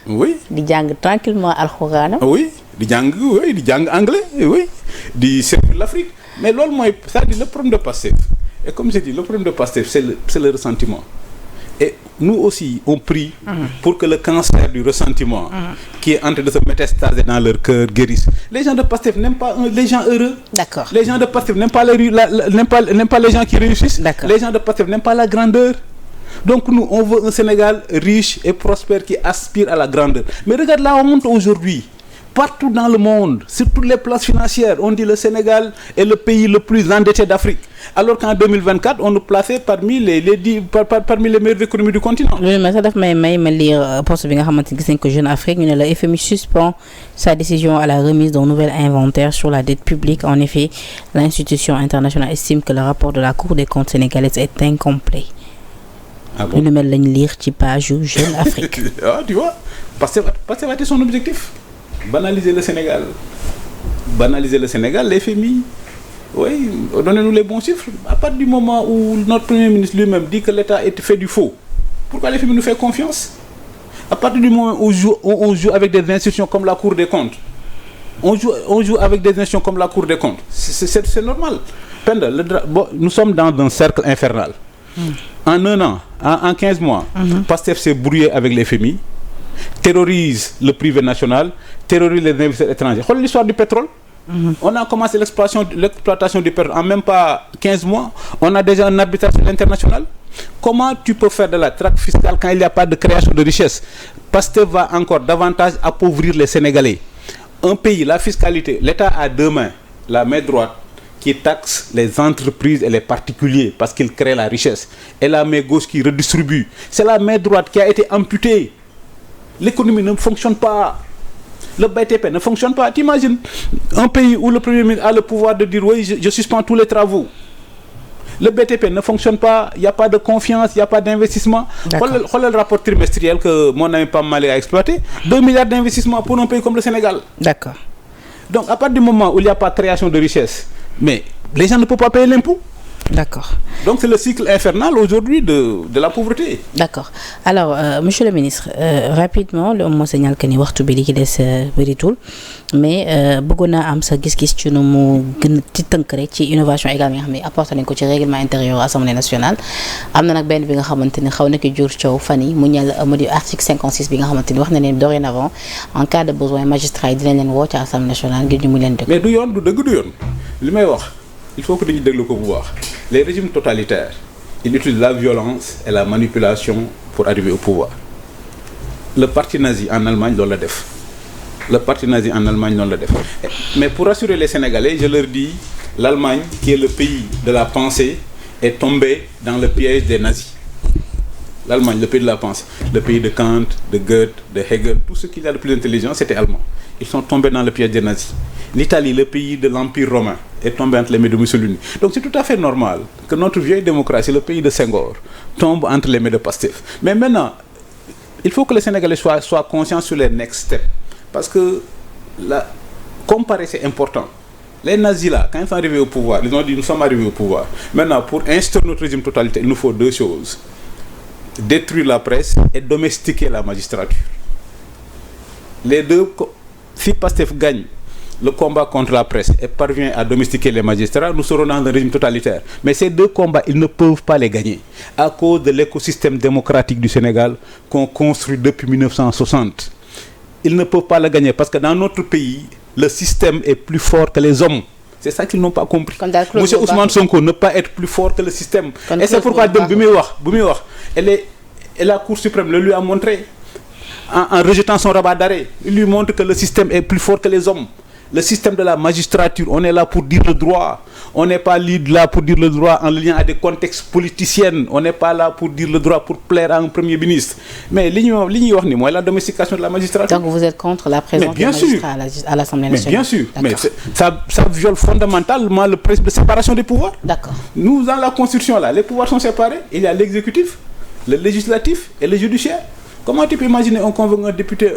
Oui. Di jàng tranquillement Al-Khouran. Oui, di jàng anglais, oui. Di servir l'Afrique. Mais l'autre, ça dit le problème de Pastef. Et comme je dis, le problème de Pastef, c'est le ressentiment. Et nous aussi, on prie pour que le cancer du ressentiment qui est en train de se métastaser dans leur cœur guérisse. Les gens de Pastef n'aiment pas les gens heureux. D'accord. Les gens de Pastef n'aiment pas les gens qui réussissent. D'accord. Les gens de Pastef n'aiment pas la grandeur. Donc nous, on veut un Sénégal riche et prospère qui aspire à la grandeur. Mais regarde là, on monte aujourd'hui. Partout dans le monde, sur toutes les places financières, on dit le Sénégal est le pays le plus endetté d'Afrique. Alors qu'en 2024, on nous plaçait parmi les meilleures économies du continent. Oui, mais ça doit me lire poste bi nga xamanteni gis nañ ko Jeune Afrique, ñu ne la FMI suspend sa décision à la remise d'un nouvel inventaire sur la dette publique. En effet, l'institution internationale estime que le rapport de la Cour des comptes sénégalaise est incomplet. Ah bon? Ñu mel lañ lire ci page Jeune Afrique. Ah, tu vois, parce que c'était son objectif. Banaliser le Sénégal. Banaliser le Sénégal, les FMI. Oui, donnez-nous les bons chiffres. À partir du moment où notre Premier ministre lui-même dit que l'État fait du faux, pourquoi les FMI nous fait confiance? À partir du moment où on joue avec des institutions comme la Cour des comptes, on joue avec des institutions comme la Cour des comptes. C'est normal. Penda, nous sommes dans un cercle infernal. En 1 an, en 15 mois, Pastef s'est brouillé avec les FMI, terrorise le privé national, terrorise les investisseurs étrangers. Regardez l'histoire du pétrole. On a commencé l'exploitation du pétrole en même pas 15 mois. On a déjà un arbitrage international. Comment tu peux faire de la traque fiscale quand il n'y a pas de création de richesse? Pastef va encore davantage appauvrir les Sénégalais. Un pays, la fiscalité, l'État a 2 mains. La main droite qui taxe les entreprises et les particuliers parce qu'ils créent la richesse. Et la main gauche qui redistribue. C'est la main droite qui a été amputée. L'économie ne fonctionne pas. Le BTP ne fonctionne pas. T'imagines un pays où le Premier ministre a le pouvoir de dire oui, je suspends tous les travaux. Le BTP ne fonctionne pas, il n'y a pas de confiance, il n'y a pas d'investissement. Regardez le rapport trimestriel que mon ami Pam Malé a exploité. 2 milliards d'investissements pour un pays comme le Sénégal. D'accord. Donc à partir du moment où il n'y a pas de création de richesse, mais les gens ne peuvent pas payer l'impôt. D'accord. Donc c'est le cycle infernal aujourd'hui de la pauvreté. D'accord. Alors monsieur le ministre rapidement lu moo signal que ni waxtu bi li ci des bëritul mais bëggoon naa am sa gis-gis ci nu mu gën ci tënk rek ci innovation également yi nga xam ne apporté nañ ko ci règlement intérieur Assemblée nationale am na nag benn bi nga xamante ni xaw na ki jur coow fan yi mu di article 56 bi nga xamante ni wax na leen dorénavant en cas de besoin magistrat yi dinañ leen woo ci Assemblée nationale ngir ñu mu leen déglu. mais du yoon du dëgg du yoon li may wax il faut que dañu déglu ko bu baax les régimes totalitaires ils utilisent la violence et la manipulation pour arriver au pouvoir le parti nazi en Allemagne loolu la def mais pour rassurer les Sénégalais je leur dis l'Allemagne qui est le pays de la pensée est tombée dans le piège des nazis. L'Allemagne, le pays de la pensée, le pays de Kant, de Goethe, de Hegel, tout ce qu'il y a de plus intelligent, c'était allemand. Ils sont tombés dans le piège des nazis. L'Italie, le pays de l'Empire romain, est tombé entre les mains de Mussolini. Donc c'est tout à fait normal que notre vieille démocratie, le pays de Senghor, tombe entre les mains de Pastef. Mais maintenant, il faut que les Sénégalais soient conscients sur les next steps. Parce que comparer, c'est important. Les nazis là, quand ils sont arrivés au pouvoir, ils ont dit nous sommes arrivés au pouvoir. Maintenant, pour instaurer notre régime totalitaire, il nous faut deux choses. Détruire la presse et domestiquer la magistrature. Les deux, si Pastef gagne le combat contre la presse et parvient à domestiquer les magistrats, nous serons dans un régime totalitaire. Mais ces deux combats, ils ne peuvent pas les gagner à cause de l'écosystème démocratique du Sénégal qu'on construit depuis 1960. Ils ne peuvent pas le gagner parce que dans notre pays, le système est plus fort que les hommes. C'est ça qu'ils n'ont pas compris. Monsieur Ousmane Sonko ne peut pas être plus fort que le système. Et c'est pourquoi et la Cour suprême le lui a montré en rejetant son rabat d'arrêt. Il lui montre que le système est plus fort que les hommes. Le système de la magistrature, on est là pour dire le droit. On n'est pas là pour dire le droit en lien à des contextes politiciens. On n'est pas là pour dire le droit pour plaire à un premier ministre. Mais la domestication de la magistrature. Donc vous êtes contre la présence des magistrats à l'Assemblée nationale? Mais bien sûr. Mais ça viole fondamentalement le principe de séparation des pouvoirs. D'accord. Nous, dans la Constitution, là, les pouvoirs sont séparés. Il y a l'exécutif, le législatif et le judiciaire. Comment tu peux imaginer un député...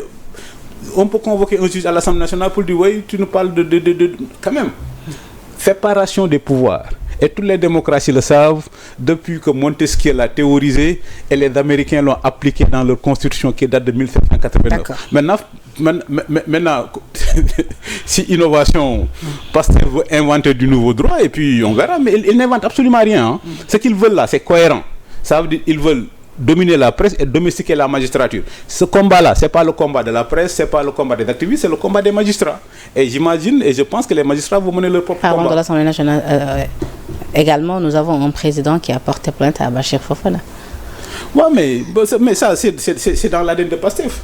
On peut convoquer un juge à l'Assemblée nationale pour dire oui, tu nous parles de quand même. Séparation des pouvoirs. Et toutes les démocraties le savent depuis que Montesquieu l'a théorisé et les Américains l'ont appliqué dans leur constitution qui date de 1789. Maintenant si innovation, Pasteur veut inventer du nouveau droit et puis on verra. Mais ils n'inventent absolument rien. Hein. Ce qu'ils veulent là, c'est cohérent. Ça veut dire qu'ils veulent dominer la presse et domestiquer la magistrature. Ce combat-là, c'est pas le combat de la presse, c'est pas le combat des activistes, c'est le combat des magistrats. Et j'imagine et je pense que les magistrats vont mener leur propre combat. Parlons de l'Assemblée nationale. Également, nous avons un président qui a porté plainte à Bachir Fofana. Ouais, mais ça, c'est dans l'ADN de Pastef.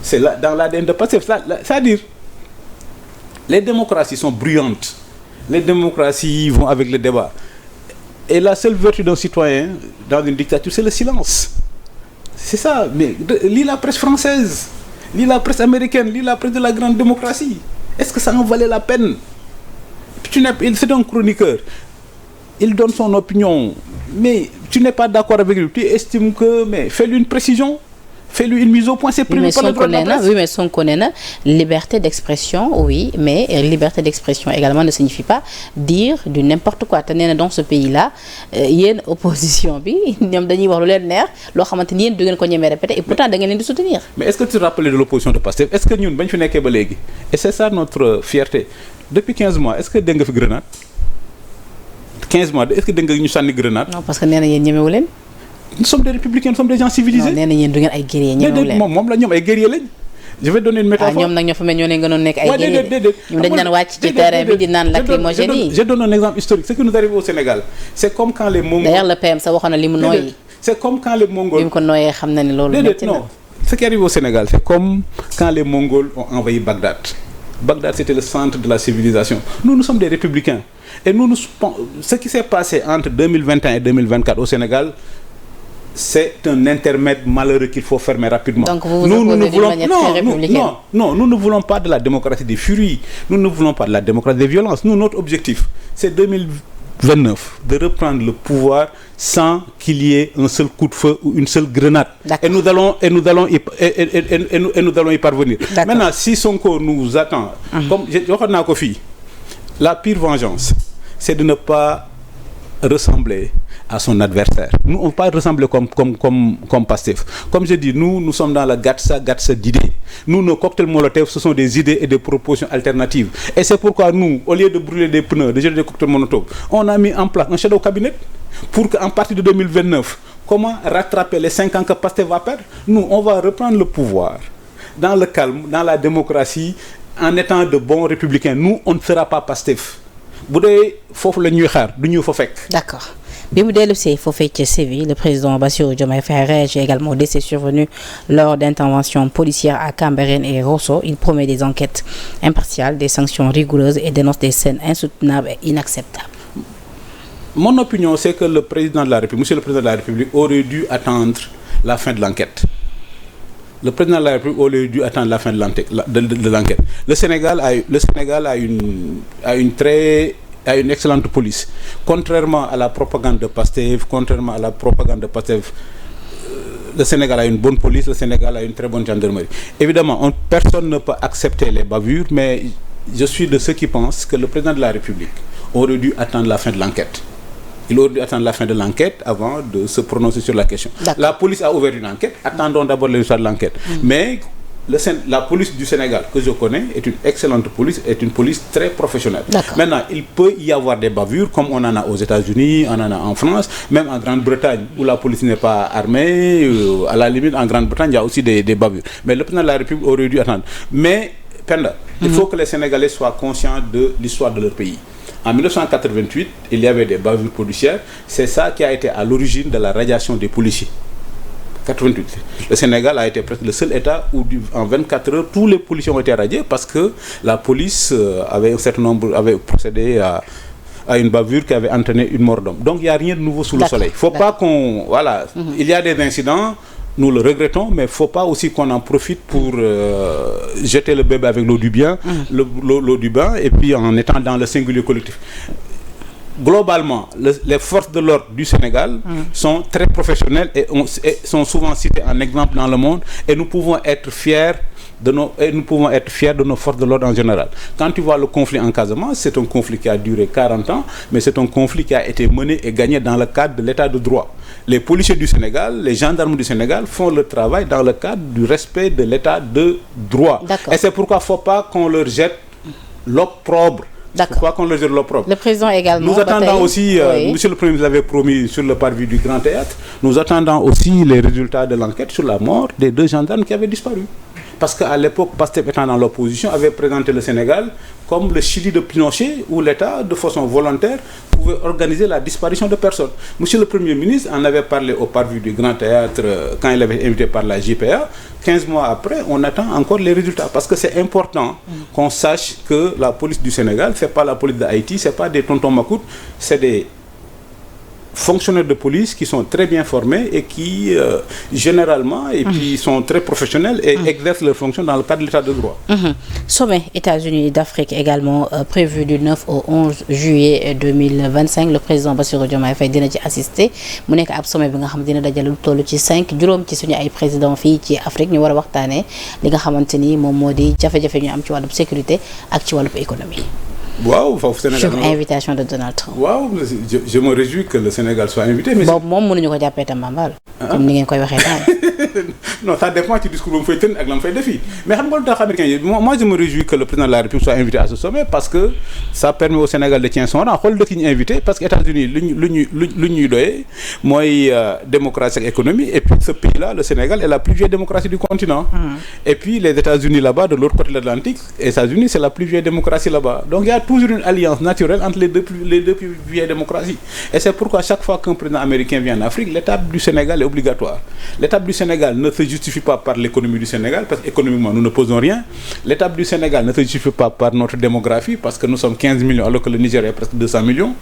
C'est dans l'ADN de Pastef. C'est-à-dire, les démocraties sont bruyantes. Les démocraties vont avec le débat. Et la seule vertu d'un citoyen dans une dictature, c'est le silence. C'est ça. Mais lis la presse française, lis la presse américaine, lis la presse de la grande démocratie. Est-ce que ça en valait la peine? C'est un chroniqueur. Il donne son opinion. Mais tu n'es pas d'accord avec lui. Tu estimes que... Mais fais-lui une précision. Fais-lui une mise au point, c'est prévu par le droit de la presse. Oui, mais son connaît liberté d'expression, oui, mais liberté d'expression également ne signifie pas dire du n'importe quoi. Dans ce pays-là, il y a une opposition, et pourtant, vous allez soutenir. Mais est-ce que tu te rappelles de l'opposition de Pastef? Est-ce que nous, et c'est ça notre fierté. Depuis 15 mois, est-ce que vous avez fait grenade? 15 mois, est-ce que vous avez fait grenade? Non, parce que nous avons nous sommes des républicains, nous sommes des gens civilisés. Non, nous sommes des guerriers. Je vais donner une métaphore. Je donne un exemple historique. Ce qui nous arrive au Sénégal, c'est comme quand les Mongols... D'ailleurs, le PM, c'est comme quand les Mongols... Non, ce qui arrive au Sénégal, c'est comme quand les Mongols ont envahi Bagdad. Bagdad, c'était le centre de la civilisation. Nous sommes des républicains. Et ce qui s'est passé entre 2021 et 2024 au Sénégal, c'est un intermède malheureux qu'il faut fermer rapidement. Donc vous vous opposez d'une manière très républicaine. Non, nous ne voulons pas de la démocratie des furies. Nous ne voulons pas de la démocratie des violences. Nous, notre objectif, c'est 2029, de reprendre le pouvoir sans qu'il y ait un seul coup de feu ou une seule grenade. Et nous allons y parvenir. Maintenant, si Sonko nous attend, comme je dis, la pire vengeance, c'est de ne pas ressembler à son adversaire. Nous, on ne peut pas ressembler comme Pastef. Comme je dis, nous sommes dans la gatsa d'idées. Nous, nos cocktails Molotov, ce sont des idées et des propositions alternatives. Et c'est pourquoi nous, au lieu de brûler des pneus, de jeter des cocktails Molotov, on a mis en place un shadow cabinet pour qu'en partir de 2029, comment rattraper les 5 ans que Pastef va perdre? Nous, on va reprendre le pouvoir dans le calme, dans la démocratie, en étant de bons républicains. Nous, on ne fera pas Pastef. bu dee foofu la ñuy xaar du ñu fa fekk. D'accord bi mu dellu see foofee ca Séville le président Bassirou Diomaye Faye réagit également aux décès survenus lors d'interventions policières à Cambérène et Rosso. Il promet des enquêtes impartiales, des sanctions rigoureuses et dénonce des scènes insoutenables et inacceptables. Mon opinion, c'est que le président de la République, monsieur le président de la République, aurait dû attendre la fin de l'enquête. Le président de la République aurait dû attendre la fin de l'enquête. Le Sénégal a une excellente police. Contrairement à la propagande de Pastef, le Sénégal a une bonne police, le Sénégal a une très bonne gendarmerie. Évidemment, personne ne peut accepter les bavures, mais je suis de ceux qui pensent que le président de la République aurait dû attendre la fin de l'enquête. Il aurait dû attendre la fin de l'enquête avant de se prononcer sur la question. La police a ouvert une enquête. Attendons d'abord les résultats de l'enquête. Mais la police du Sénégal, que je connais, est une excellente police, est une police très professionnelle. Maintenant, il peut y avoir des bavures, comme on en a aux États-Unis, on en a en France, même en Grande-Bretagne, où la police n'est pas armée. À la limite, en Grande-Bretagne, il y a aussi des bavures. Mais le président de la République aurait dû attendre. Mais, Penda, il faut que les Sénégalais soient conscients de l'histoire de leur pays. En 1988, il y avait des bavures policières. C'est ça qui a été à l'origine de la radiation des policiers. 88. Le Sénégal a été presque le seul État où, en 24 heures, tous les policiers ont été radiés parce que la police avait procédé à une bavure qui avait entraîné une mort d'homme. Donc il n'y a rien de nouveau sous le soleil. Il ne faut pas qu'on... Voilà. Il y a des incidents, nous le regrettons, mais il ne faut pas aussi qu'on en profite pour jeter le bébé avec l'eau du bain, l'eau du bain, et puis en étant dans le singulier collectif. Globalement, les forces de l'ordre du Sénégal sont très professionnelles et sont souvent citées en exemple dans le monde, et nous pouvons être fiers de nos forces de l'ordre en général. Quand tu vois le conflit en Casamance, c'est un conflit qui a duré 40 ans, mais c'est un conflit qui a été mené et gagné dans le cadre de l'état de droit. Les policiers du Sénégal, les gendarmes du Sénégal font le travail dans le cadre du respect de l'état de droit. Et c'est pourquoi il ne faut pas qu'on leur jette l'opprobre. Pourquoi qu'on leur jette l'opprobre. Le président également. Nous attendons aussi, monsieur le Premier ministre l'avait promis sur le parvis du Grand Théâtre, nous attendons aussi les résultats de l'enquête sur la mort des 2 gendarmes qui avaient disparu. Parce qu'à l'époque, Pastef étant dans l'opposition, avait présenté le Sénégal comme le Chili de Pinochet, où l'État, de façon volontaire, pouvait organiser la disparition de personnes. Monsieur le Premier ministre en avait parlé au parvis du Grand Théâtre quand il avait été invité par la JPA. 15 mois après, on attend encore les résultats. Parce que c'est important qu'on sache que la police du Sénégal, ce n'est pas la police d'Haïti, ce n'est pas des tontons macoutes, c'est des fonctionnaires de police qui sont très bien formés et qui généralement puis sont très professionnels et exercent leurs fonctions dans le cadre de l'état de droit. Sommet États-Unis d'Afrique également prévu du 9 au 11 juillet 2025. Le président Bassirou Diomaye Faye dina ci assister mu nekk ab sommet bi nga xam dina dajale lu toll ci 5 juróom ci suñu ay président fii ci Afrique ñu war a waxtaanee li nga xamante ni moom moo di jafe-jafe ñu am ci wàllub sécurité ak ci wàllub économie. Waaw foofu Sénégal sur invitation de Donald Trump. Waaw je me réjouis que le Sénégal soit invité. Mais boobu moom mënuñu ko jàppee tam Mambal. comme ni ngeen koy waxee daal. Non, ça dépend ci discours ba mu fay tën ak la mu fay defi mais xam nga lu tax américain yi moi je me réjouis que le président de la République soit invité à ce sommet parce que ça permet au Sénégal de tenir son rang xool dëkk yi ñu invité parce que États-Unis lu ñuy doyee mooy démocratie ak économie et puis ce pays là le Sénégal est la plus vieille démocratie du continent. Et puis les États-Unis là-bas de l'autre côté de l'Atlantique, les États-Unis c'est la plus vieille démocratie là-bas. Donc il y a toujours une alliance naturelle entre les deux plus vieilles démocraties. Et c'est pourquoi chaque fois qu'un président américain vient en Afrique, l'étape du Sénégal est obligatoire. L'étape du Sénégal ne se justifie pas par l'économie du Sénégal, parce qu'économiquement nous ne posons rien. L'étape du Sénégal ne se justifie pas par notre démographie, parce que nous sommes 15 millions alors que le Niger est presque 200 millions.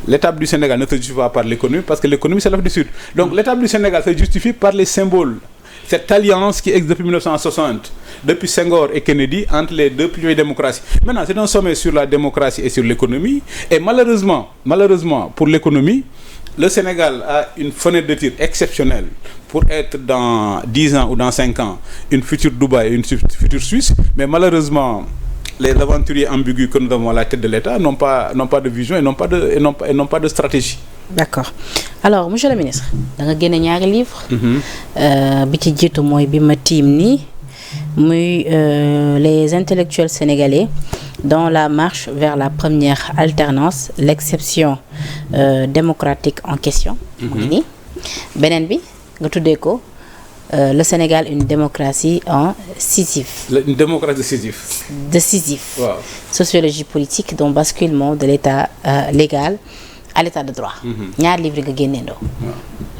L'étape du Sénégal ne se justifie pas par l'économie, parce que l'économie c'est l'Afrique du Sud. Donc l'étape du Sénégal se justifie par les symboles. Cette alliance qui existe depuis 1960, depuis Senghor et Kennedy, entre les deux plus vieilles démocraties. Maintenant, c'est un sommet sur la démocratie et sur l'économie. Et malheureusement pour l'économie, le Sénégal a une fenêtre de tir exceptionnelle pour être dans 10 ans ou dans 5 ans une future Dubaï et une future Suisse. Mais malheureusement, les aventuriers ambigus que nous avons à la tête de l'État n'ont pas de vision et n'ont pas de stratégie. d'accord alors monsieur le ministre da nga génne ñaari livre bi ci jiitu mooy bi ma tiim nii muy les intellectuels sénégalais dans la marche vers la première alternance l'exception démocratique en question mu ngi nii beneen bi nga tuddee ko le Sénégal une démocratie en Sisyphe. Une démocratie de Sisyphe. De Sisyphe. Wow. Sociologie politique dont basculement de l'état légal à l'état de droit. ñaari livre nga génneendoo.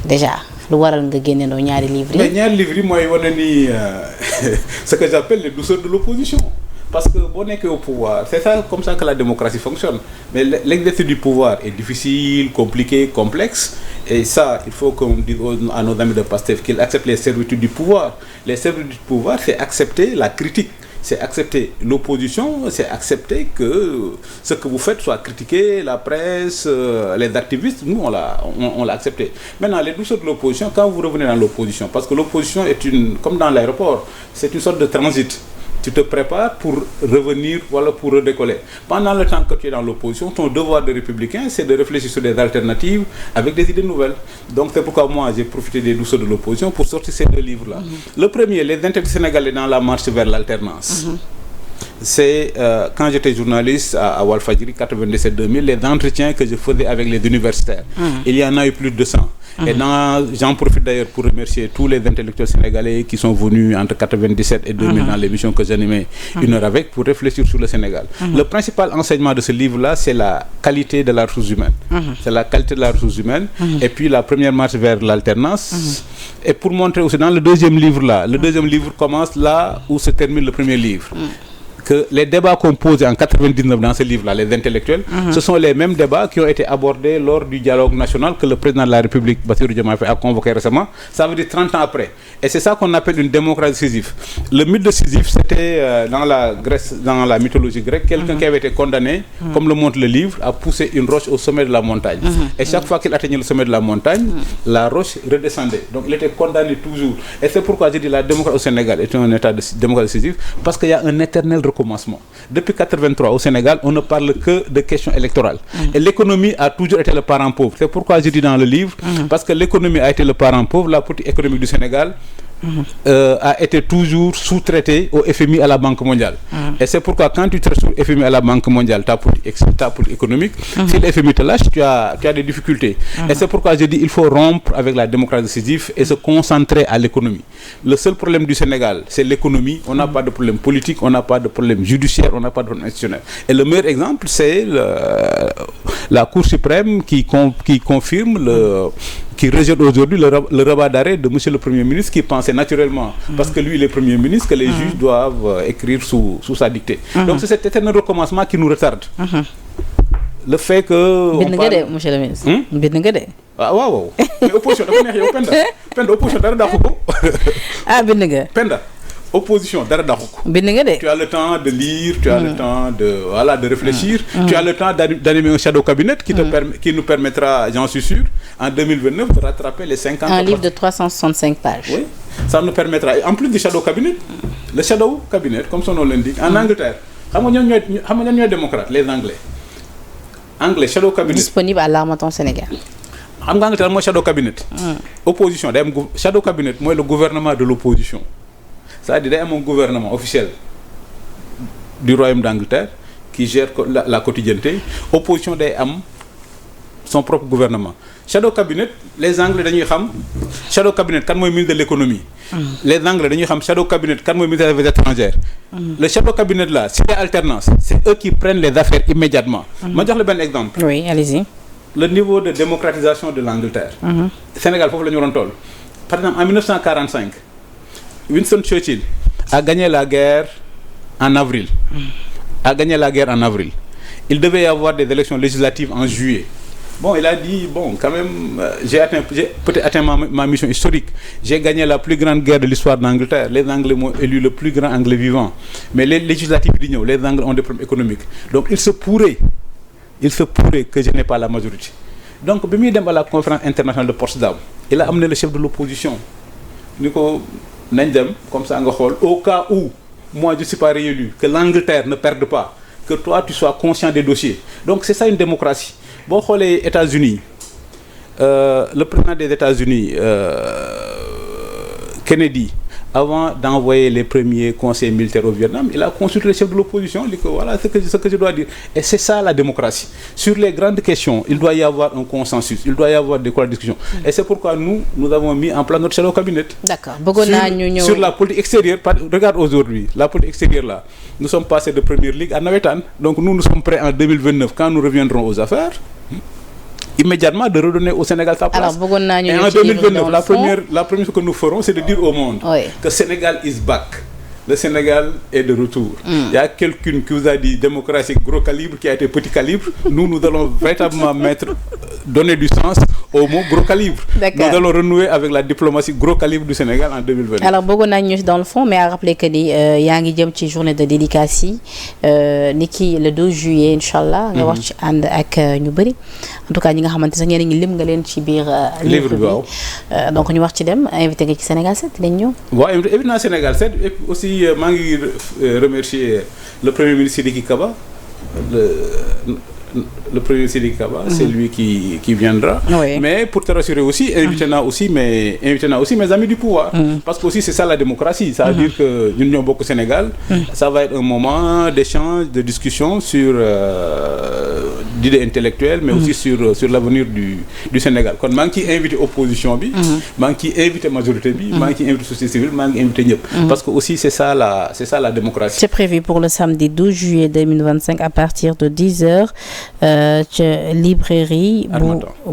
déjà lu waral nga génneendoo ñaari livre yi. mais ñaari livre yi mooy wane ni ce que j'appelle les douceurs de l'opposition. Parce que boo nekkee au pouvoir c'est ça comme ça que la démocratie fonctionne mais l'exercice du pouvoir est difficile compliqué complexe et ça il faut qu'on dise à nos amis de Pastef qu'ils acceptent les servitudes du pouvoir. Les servitudes du pouvoir c'est accepter la critique, c'est accepter l'opposition, c'est accepter que ce que vous faites soit critiqué, la presse, les activistes, nous on l'a accepté. Maintenant les douceurs de l'opposition, quand vous revenez dans l'opposition, parce que l'opposition est comme dans l'aéroport, c'est une sorte de transit. Tu te prépares pour revenir, voilà, pour redécoller. Pendant le temps que tu es dans l'opposition, ton devoir de républicain, c'est de réfléchir sur des alternatives avec des idées nouvelles. Donc c'est pourquoi moi j'ai profité des douceurs de l'opposition pour sortir ces deux livres-là. Le premier, les intellectuels sénégalais dans la marche vers l'alternance. C'est quand j'étais journaliste à Walfadjri 97-2000, les entretiens que je faisais avec les universitaires. Il y en a eu plus de 200. Et j'en profite d'ailleurs pour remercier tous les intellectuels sénégalais qui sont venus entre 97 et 2000 dans l'émission que j'animais une heure avec pour réfléchir sur le Sénégal. Le principal enseignement de ce livre-là, c'est la qualité de la ressource humaine. C'est la qualité de la ressource humaine. Et puis la première marche vers l'alternance. Et pour montrer aussi dans le deuxième livre-là, le deuxième livre commence là où se termine le premier livre. Que les débats qu'on posait en 99 dans ce livre-là, les intellectuels, ce sont les mêmes débats qui ont été abordés lors du dialogue national que le président de la République, Bassirou Diomaye Faye, a convoqué récemment. Ça veut dire 30 ans après. Et c'est ça qu'on appelle une démocratie Sisyphe. Le mythe de Sisyphe, c'était dans la Grèce, dans la mythologie grecque, quelqu'un qui avait été condamné, comme le montre le livre, à pousser une roche au sommet de la montagne. Et chaque fois qu'il atteignait le sommet de la montagne, la roche redescendait. Donc il était condamné toujours. Et c'est pourquoi j'ai dit la démocratie au Sénégal est un état de démocratie Sisyphe, parce qu'il y a un éternel commencement. Depuis 83 au Sénégal, on ne parle que de questions électorales. Et l'économie a toujours été le parent pauvre. C'est pourquoi je dis dans le livre, parce que l'économie a été le parent pauvre, la politique économique du Sénégal a été toujours sous-traitée au FMI, à la Banque mondiale. Et c'est pourquoi quand tu traites au FMI, à la Banque mondiale, ta politique économique, si le FMI te lâche, tu as des difficultés. Et c'est pourquoi je dis il faut rompre avec la démocratie Sisyphe et se concentrer à l'économie. Le seul problème du Sénégal, c'est l'économie. On n'a pas de problème politique, on n'a pas de problème judiciaire, on n'a pas de problème institutionnel. Et le meilleur exemple, c'est la Cour suprême qui confirme qui rejette aujourd'hui le rabat d'arrêt de monsieur le Premier ministre qui pensait naturellement, parce que lui il est Premier ministre, que les juges doivent écrire sous sa dictée. Donc c'est cet éternel recommencement qui nous retarde. Le fait que... bind nga de monsieur le ministre. bind nga de. ah waaw mais opposition dafa neex yow Penda opposition dara dàqu ko. ah bind nga. Penda opposition dara dàqu ko. bind nga de. Tu as le temps de lire, tu as le temps de réfléchir, tu as le temps d'animer un shadow cabinet qui nous permettra, j'en suis sûr, en 2029 de rattraper les 50. Un livre de 365 pages. Oui, ça nous permettra. Et en plus du shadow cabinet, le shadow cabinet, comme son nom l'indique, en Angleterre, xam nga ñan ñooy démocrate, les Anglais shadow cabinet. Disponible à l'Harmattan Sénégal. xam nga Angleterre mooy shadow cabinet. Opposition day am shadow cabinet mooy le gouvernement de l'opposition. C'est-à-dire day am un gouvernement officiel du royaume d'Angleterre qui gère la quotidienneté. Opposition day am son propre gouvernement. Shadow cabinet, les Anglais dañuy xam shadow cabinet kan mooy ministre de l'économie. Les Anglais dañuy xam shadow cabinet kan mooy ministre des Affaires étrangères. Le shadow cabinet là, c'est l'alternance, c'est eux qui prennent les affaires immédiatement. Ma jox la benn exemple. Oui, allez-y. Le niveau de démocratisation de l'Angleterre. Sénégal foofu la ñu waroon toll. Par exemple en 1945, Winston Churchill a gagné la guerre en avril. Il devait y avoir des élections législatives en juillet. Bon, il a dit, quand même, j'ai peut-être atteint ma mission historique. J'ai gagné la plus grande guerre de l'histoire d'Angleterre. Les Anglais m'ont élu le plus grand Anglais vivant. Mais les législatives d'Union, les Anglais ont des problèmes économiques. Donc il se pourrait que je n'ai pas la majorité. Donc, bi muy dem à la conférence internationale de Potsdam, il a amené le chef de l'opposition. Ni ko nañ dem comme ça nga xool au cas où moi je suis pas réélu, que l'Angleterre ne perde pas, que toi tu sois conscient des dossiers. Donc c'est ça une démocratie. Boo xoolee États-Unis le président des États-Unis Kennedy, avant d'envoyer les premiers conseils militaires au Vietnam, il a consulté le chef de l'opposition, il dit que voilà ce que je dois dire. Et c'est ça la démocratie. Sur les grandes questions, il doit y avoir un consensus, il doit y avoir des discussions. Et c'est pourquoi nous avons mis en place notre shadow cabinet. D'accord. Sur la politique extérieure, regarde aujourd'hui, la politique extérieure là, nous sommes passés de première ligue à navétane. Donc nous sommes prêts en 2029, quand nous reviendrons aux affaires, immédiatement de redonner au Sénégal sa place. Alors, et en 2029, la première chose que nous ferons, c'est de dire au monde que Sénégal is back. Le Sénégal est de retour. Il y a quelqu'un qui vous a dit démocratie gros calibre qui a été petit calibre. Nous allons véritablement donner du sens au mot gros calibre. Nous allons renouer avec la diplomatie gros calibre du Sénégal en 2020. Alors, beaucoup dans le fond, mais à rappeler que il y a une journée de dédicace niki le 12 juillet inchallah nga wax ci and ak ñu bari en tout cas ñi nga xamante sax ñeneen ñi lim nga leen ci biir livre bi donc ñu wax ci dem invité nga ci Sénégal 7 dañ ñëw invité na Sénégal 7 et aussi maa ngi remercier le premier ministre Sidiki Kaba le premier Sidiki Kaba, c'est lui qui viendra. Oui. Mais pour te rassurer aussi, invitez-nous aussi mes amis du pouvoir. Parce que aussi c'est ça la démocratie. Ça veut dire que nous sommes beaucoup au Sénégal. Ça va être un moment d'échange, de discussion sur d'idées intellectuelles, mais aussi sur l'avenir du Sénégal. Quand je suis invité opposition, je suis invité majorité, je suis invité société civile, je suis invité ñëpp. Parce que aussi c'est ça la démocratie. C'est prévu pour le samedi 12 juillet 2025 à partir de 10h. Librairie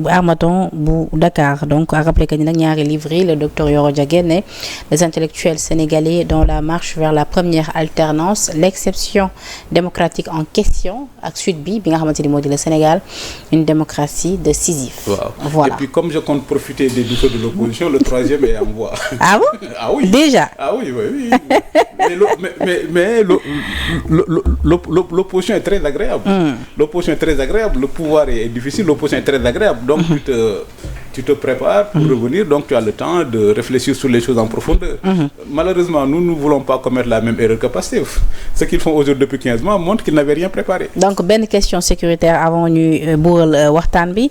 Harmattan bu Dakar. Donc à rappeler que nous avons ñaari livrairie le docteur Yoro Diaguène, les intellectuels sénégalais dans la marche vers la première alternance, l'exception démocratique en question ak suite bi nga xamanteni modi le Sénégal une démocratie de Sisyphe. Voilà. Et puis comme je compte profiter des doutes de l'opposition, le troisième est en voie. Ah bon? Ah oui. Déjà. Ah oui. Mais l'opposition est très agréable. L'opposition est très agréable, le pouvoir est difficile, l'opposition est très agréable. Donc tu te prépares pour revenir, donc tu as le temps de réfléchir sur les choses en profondeur. Malheureusement, nous ne voulons pas commettre la même erreur que Pastef. Ce qu'ils font aujourd'hui depuis 15 mois montre qu'ils n'avaient rien préparé. Donc, ben question sécuritaire avant ñu bourl waxtaan bi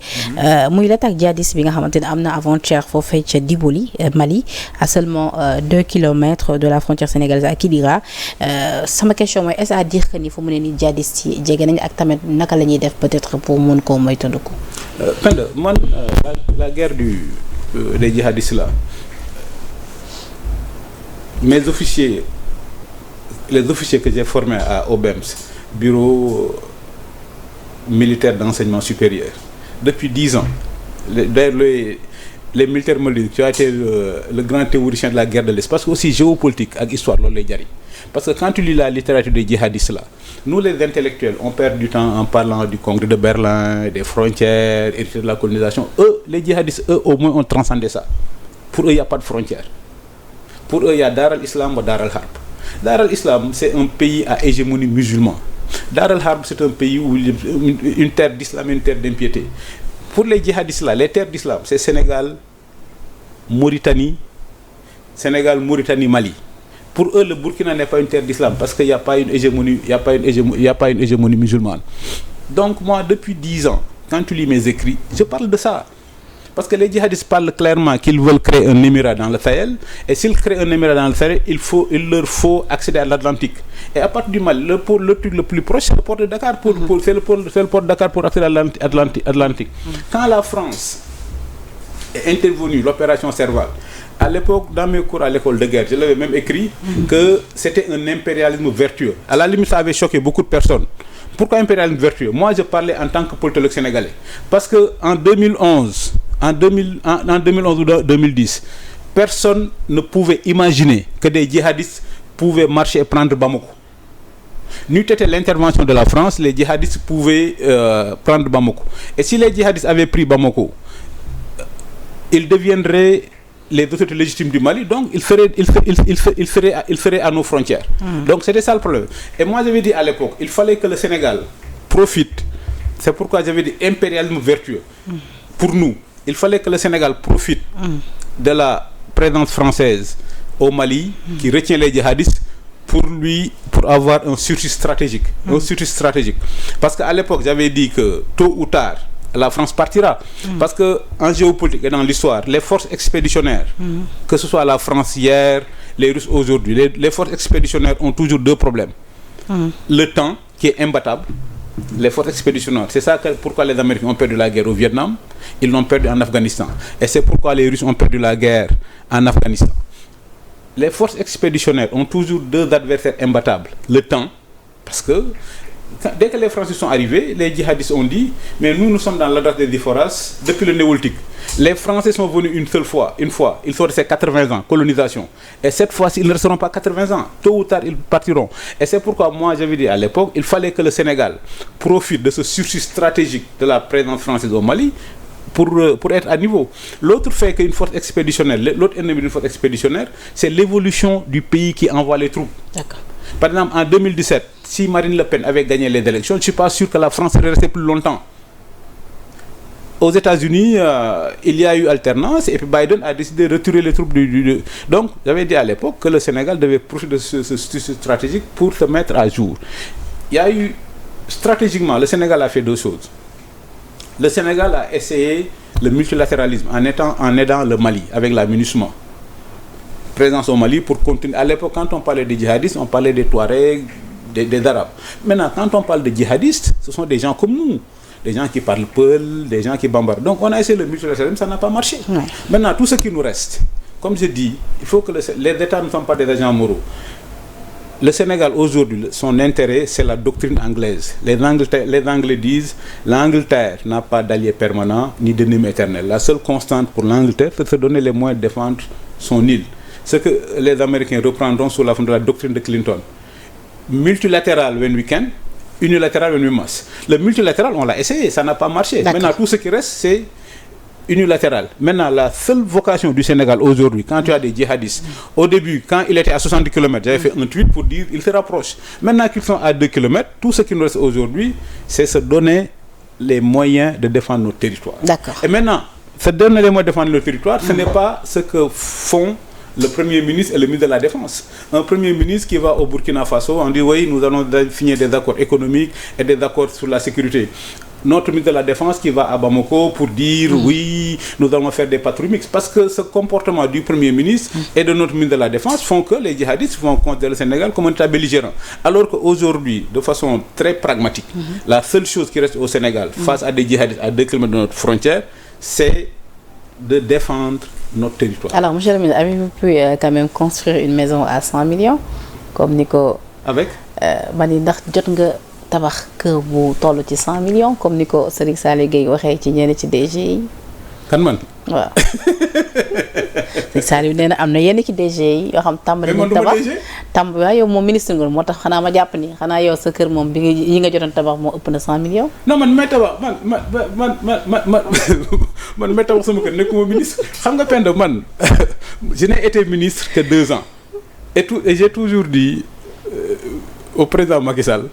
muy l'attaque djihadiste bi nga xamantene amna avant-hier fofé ci Diboli Mali à seulement 2 km de la frontière sénégalaise à Kidira. Sama question moy est-ce à dire que ni fu mu ne ni djihadiste yi jege nañ ak tamit naka lañuy def peut-être pour mën ko moytandiku. Penda man la guerre des djihadistes là, les officiers que j'ai formés à OBEMS, bureau militaire d'enseignement supérieur, depuis 10 ans, les militaires me disent que tu as été le grand théoricien de la guerre de l'Est, parce que aussi géopolitique et histoire, parce que quand tu lis la littérature des djihadistes là, nous les intellectuels, on perd du temps en parlant du congrès de Berlin, des frontières, et de la colonisation. Eux, les djihadistes, eux, au moins, ont transcendé ça. Pour eux, il n'y a pas de frontières. Pour eux, il y a Dar al-Islam ou Dar al-Harb. Dar al-Islam, c'est un pays à hégémonie musulmane. Dar al-Harb, c'est un pays où une terre d'islam, une terre d'impiété. Pour les djihadistes là, les terres d'islam, c'est Sénégal, Mauritanie, Mali. Pour eux, le Burkina n'est pas une terre d'islam parce qu'il n'y a pas une hégémonie, il y a pas une hégémonie musulmane. Donc moi, depuis 10 ans, quand tu lis mes écrits, je parle de ça. Parce que les djihadistes parlent clairement qu'ils veulent créer un émirat dans le Sahel. Et s'ils créent un émirat dans le Sahel, il leur faut accéder à l'Atlantique. Et à partir du Mali, le truc le plus proche, c'est le port de Dakar. C'est le port de Dakar pour accéder à l'Atlantique. Quand la France est intervenue, l'opération Serval, à l'époque, dans mes cours à l'école de guerre, je l'avais même écrit que c'était un impérialisme vertueux. À la limite, ça avait choqué beaucoup de personnes. Pourquoi impérialisme vertueux? Moi, je parlais en tant que politologue sénégalais. Parce qu'en 2011 ou 2010, personne ne pouvait imaginer que des djihadistes pouvaient marcher et prendre Bamako. N'eût été l'intervention de la France, les djihadistes pouvaient prendre Bamako. Et si les djihadistes avaient pris Bamako, ils deviendraient les autorités légitimes du Mali, donc ils feraient à nos frontières. Donc c'était ça le problème. Et moi j'avais dit à l'époque, il fallait que le Sénégal profite. C'est pourquoi j'avais dit impérialisme vertueux. Pour nous, il fallait que le Sénégal profite de la présence française au Mali, qui retient les djihadistes, pour avoir un sursis stratégique. Parce qu'à l'époque, j'avais dit que tôt ou tard, la France partira. Parce que en géopolitique et dans l'histoire, les forces expéditionnaires, que ce soit la France hier, les Russes aujourd'hui, les forces expéditionnaires ont toujours deux problèmes. Le temps, qui est imbattable. Les forces expéditionnaires, c'est ça pourquoi les Américains ont perdu la guerre au Vietnam, ils l'ont perdu en Afghanistan. Et c'est pourquoi les Russes ont perdu la guerre en Afghanistan. Les forces expéditionnaires ont toujours deux adversaires imbattables. Le temps, parce que dès que les Français sont arrivés, les djihadistes ont dit, mais nous sommes dans l'adresse des Diphoras depuis le néolithique. Les Français sont venus une fois, ils sont restés 80 ans, colonisation. Et cette fois-ci, ils ne resteront pas 80 ans. Tôt ou tard, ils partiront. Et c'est pourquoi moi, j'avais dit à l'époque, il fallait que le Sénégal profite de ce sursis stratégique de la présence française au Mali pour être à niveau. L'autre fait qu'une force expéditionnaire, l'autre ennemi d'une force expéditionnaire, c'est l'évolution du pays qui envoie les troupes. D'accord. Par exemple, en 2017, si Marine Le Pen avait gagné les élections, je ne suis pas sûr que la France serait restée plus longtemps. Aux États-Unis, il y a eu alternance et puis Biden a décidé de retirer les troupes Donc, j'avais dit à l'époque que le Sénégal devait profiter de ce stratégique pour se mettre à jour. Il y a eu, stratégiquement, le Sénégal a fait deux choses. Le Sénégal a essayé le multilatéralisme en aidant le Mali avec la MINUSMA. Présence au Mali pour continuer. À l'époque, quand on parlait des djihadistes, on parlait des Touaregs, des Arabes. Maintenant, quand on parle de djihadistes, ce sont des gens comme nous. Des gens qui parlent peul, des gens qui bambardent. Donc on a essayé le multilatéralisme, ça n'a pas marché. Ouais. Maintenant, tout ce qui nous reste, comme je dis, il faut que les États ne sont pas des agents moraux. Le Sénégal, aujourd'hui, son intérêt, c'est la doctrine anglaise. Les Anglais disent, l'Angleterre n'a pas d'allié permanent ni d'ennemi éternel. La seule constante pour l'Angleterre, c'est de se donner les moyens de défendre son île. Ce que les Américains reprendront sous la forme de la doctrine de Clinton. Multilatéral when we can, unilatéral when we must. Le multilatéral, on l'a essayé, ça n'a pas marché. D'accord. Maintenant, tout ce qui reste, c'est unilatéral. Maintenant, la seule vocation du Sénégal aujourd'hui, quand tu as des djihadistes, au début, quand il était à 60 km, j'avais fait un tweet pour dire ils se rapprochent. Maintenant qu'ils sont à 2 km, tout ce qui nous reste aujourd'hui, c'est se donner les moyens de défendre notre territoire. D'accord. Et maintenant, se donner les moyens de défendre notre territoire, ce n'est pas ce que font le Premier ministre et le ministre de la Défense. Un Premier ministre qui va au Burkina Faso, on dit oui, nous allons signer des accords économiques et des accords sur la sécurité. Notre ministre de la Défense qui va à Bamako pour dire oui, nous allons faire des patrouilles mixtes. Parce que ce comportement du Premier ministre et de notre ministre de la Défense font que les djihadistes vont considérer le Sénégal comme un État belligérant. Alors qu'aujourd'hui, de façon très pragmatique, la seule chose qui reste au Sénégal face à des djihadistes à 2 km de notre frontière, c'est de défendre notre territoire. Alors, monsieur le ministre, avez-vous pu quand même construire une maison à 100 millions comme Nico? Avec Mani ndax jot nga tabax kër bu toll ci 100 millions comme ni ko Serigne Saliou Gueye waxee ci ñenn ci DG yi. Kan man? waaw. Serigne Saliou nee na am na yenn ci DG yi yoo xam tàmbali nañ tabax waaw yow moom ministre nga moo tax xanaa ma jàpp ni xanaa yow sa kër moom bi nga yi nga jotoon tabax moo ëpp na 100 millions. non man may tabax man may tabax sama kër nekkuma ministre xam nga Penda man je n'ai été ministre que 2 ans et j'ai toujours dit au président Macky Sall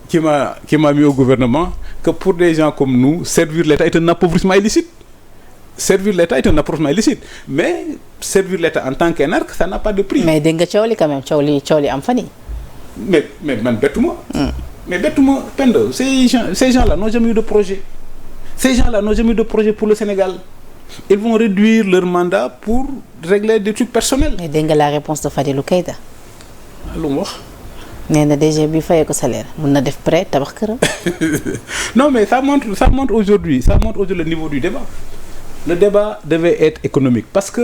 qui m'a mis au gouvernement que pour des gens comme nous servir l'État est un appauvrissement illicite. Servir l'État est un appauvrissement illicite mais servir l'État en tant qu'énarque ça n'a pas de prix. mais dégg nga coow li quand même coow li am fan yi. mais man bettuma. mais bettuma Penda ces gens-là n'ont jamais eu de projet. Ces gens-là n'ont jamais eu de projet pour le Sénégal. Ils vont réduire leur mandat pour régler des trucs personnels. mais dégg nga la réponse de Fadilou Keïta. lu mu wax. nee na DG bi fayee ko salaire mun na def prêt tabax këram. non mais ça montre aujourd'hui le niveau du débat. Le débat devait être économique parce que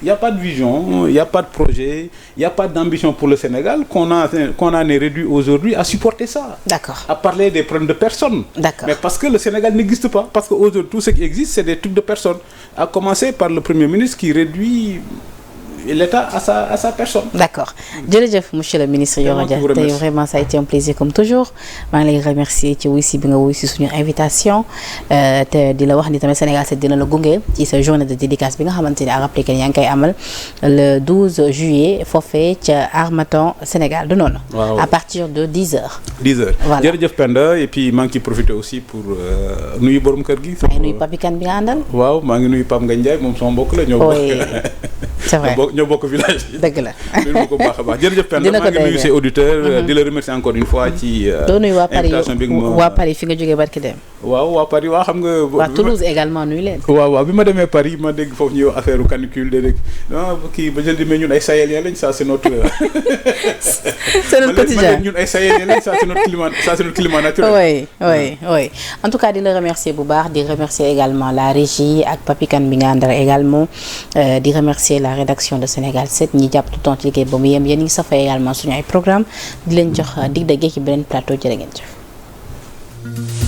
il y a pas de vision, il y a pas de projet, il y a pas d'ambition pour le Sénégal qu'on en est réduit aujourd'hui à supporter ça. D'accord. À parler des problèmes de personnes. D'accord. Mais parce que le Sénégal n'existe pas, parce que aujourd'hui tout ce qui existe c'est des trucs de personnes. À commencer par le Premier ministre qui réduit l'État à sa personne. D'accord. jërëjëf monsieur le ministre Yoro Dia tey vraiment ça a été un plaisir comme toujours maa ngi lay remercier ci wuy si bi nga wuy si suñu invitation te di la wax ni tamit Sénégal 7 dina la gunge ci sa journée de dédicace bi nga xamante ni à rappeler que yaa ngi koy amal le 12 juillet foofee ca Harmattan Sénégal du noonu. waaw à partir de 10h. 10h voilà jërëjëf Penda et puis maa ngi ciy profiter aussi pour nuyu borom kër gi. maa ngi nuyu Papi Kane bi nga àndal. waaw maa ngi nuyu Pape Ngagne Ndiaye moom sama mbokk la ñoo c'est vrai ñoo bokk village yi. dëgg la nuyu ko baax a baax jërëjëf Penda maa ngi nuyu ses auditeurs di la remercier encore une fois ci doo nuyu waa Paris invitation bi waa Paris fi nga jógee barki dem waaw waa Paris waa xam nga. waa Toulouse également nuyu leen. waaw bi ma demee Paris ma dégg foofu ñuy wax affaire canicule de rek kii ba jël di mais ñun ay sahéliens lañ ça c'est notre. c'est notre quotidien ñun ay sahéliens lañ ça c'est notre climat naturel. oui en tout cas di la remercier bu baax di remercier également la régie ak Papikan bi nga àndal également di remercier la rédaction de Sénégal 7 ñi jàpp tout le temps ci liggéey ba mu yem yéen ngi safay également suñu ay programme di leen jox dig daje ci beneen plateau jërë ngeen jëf.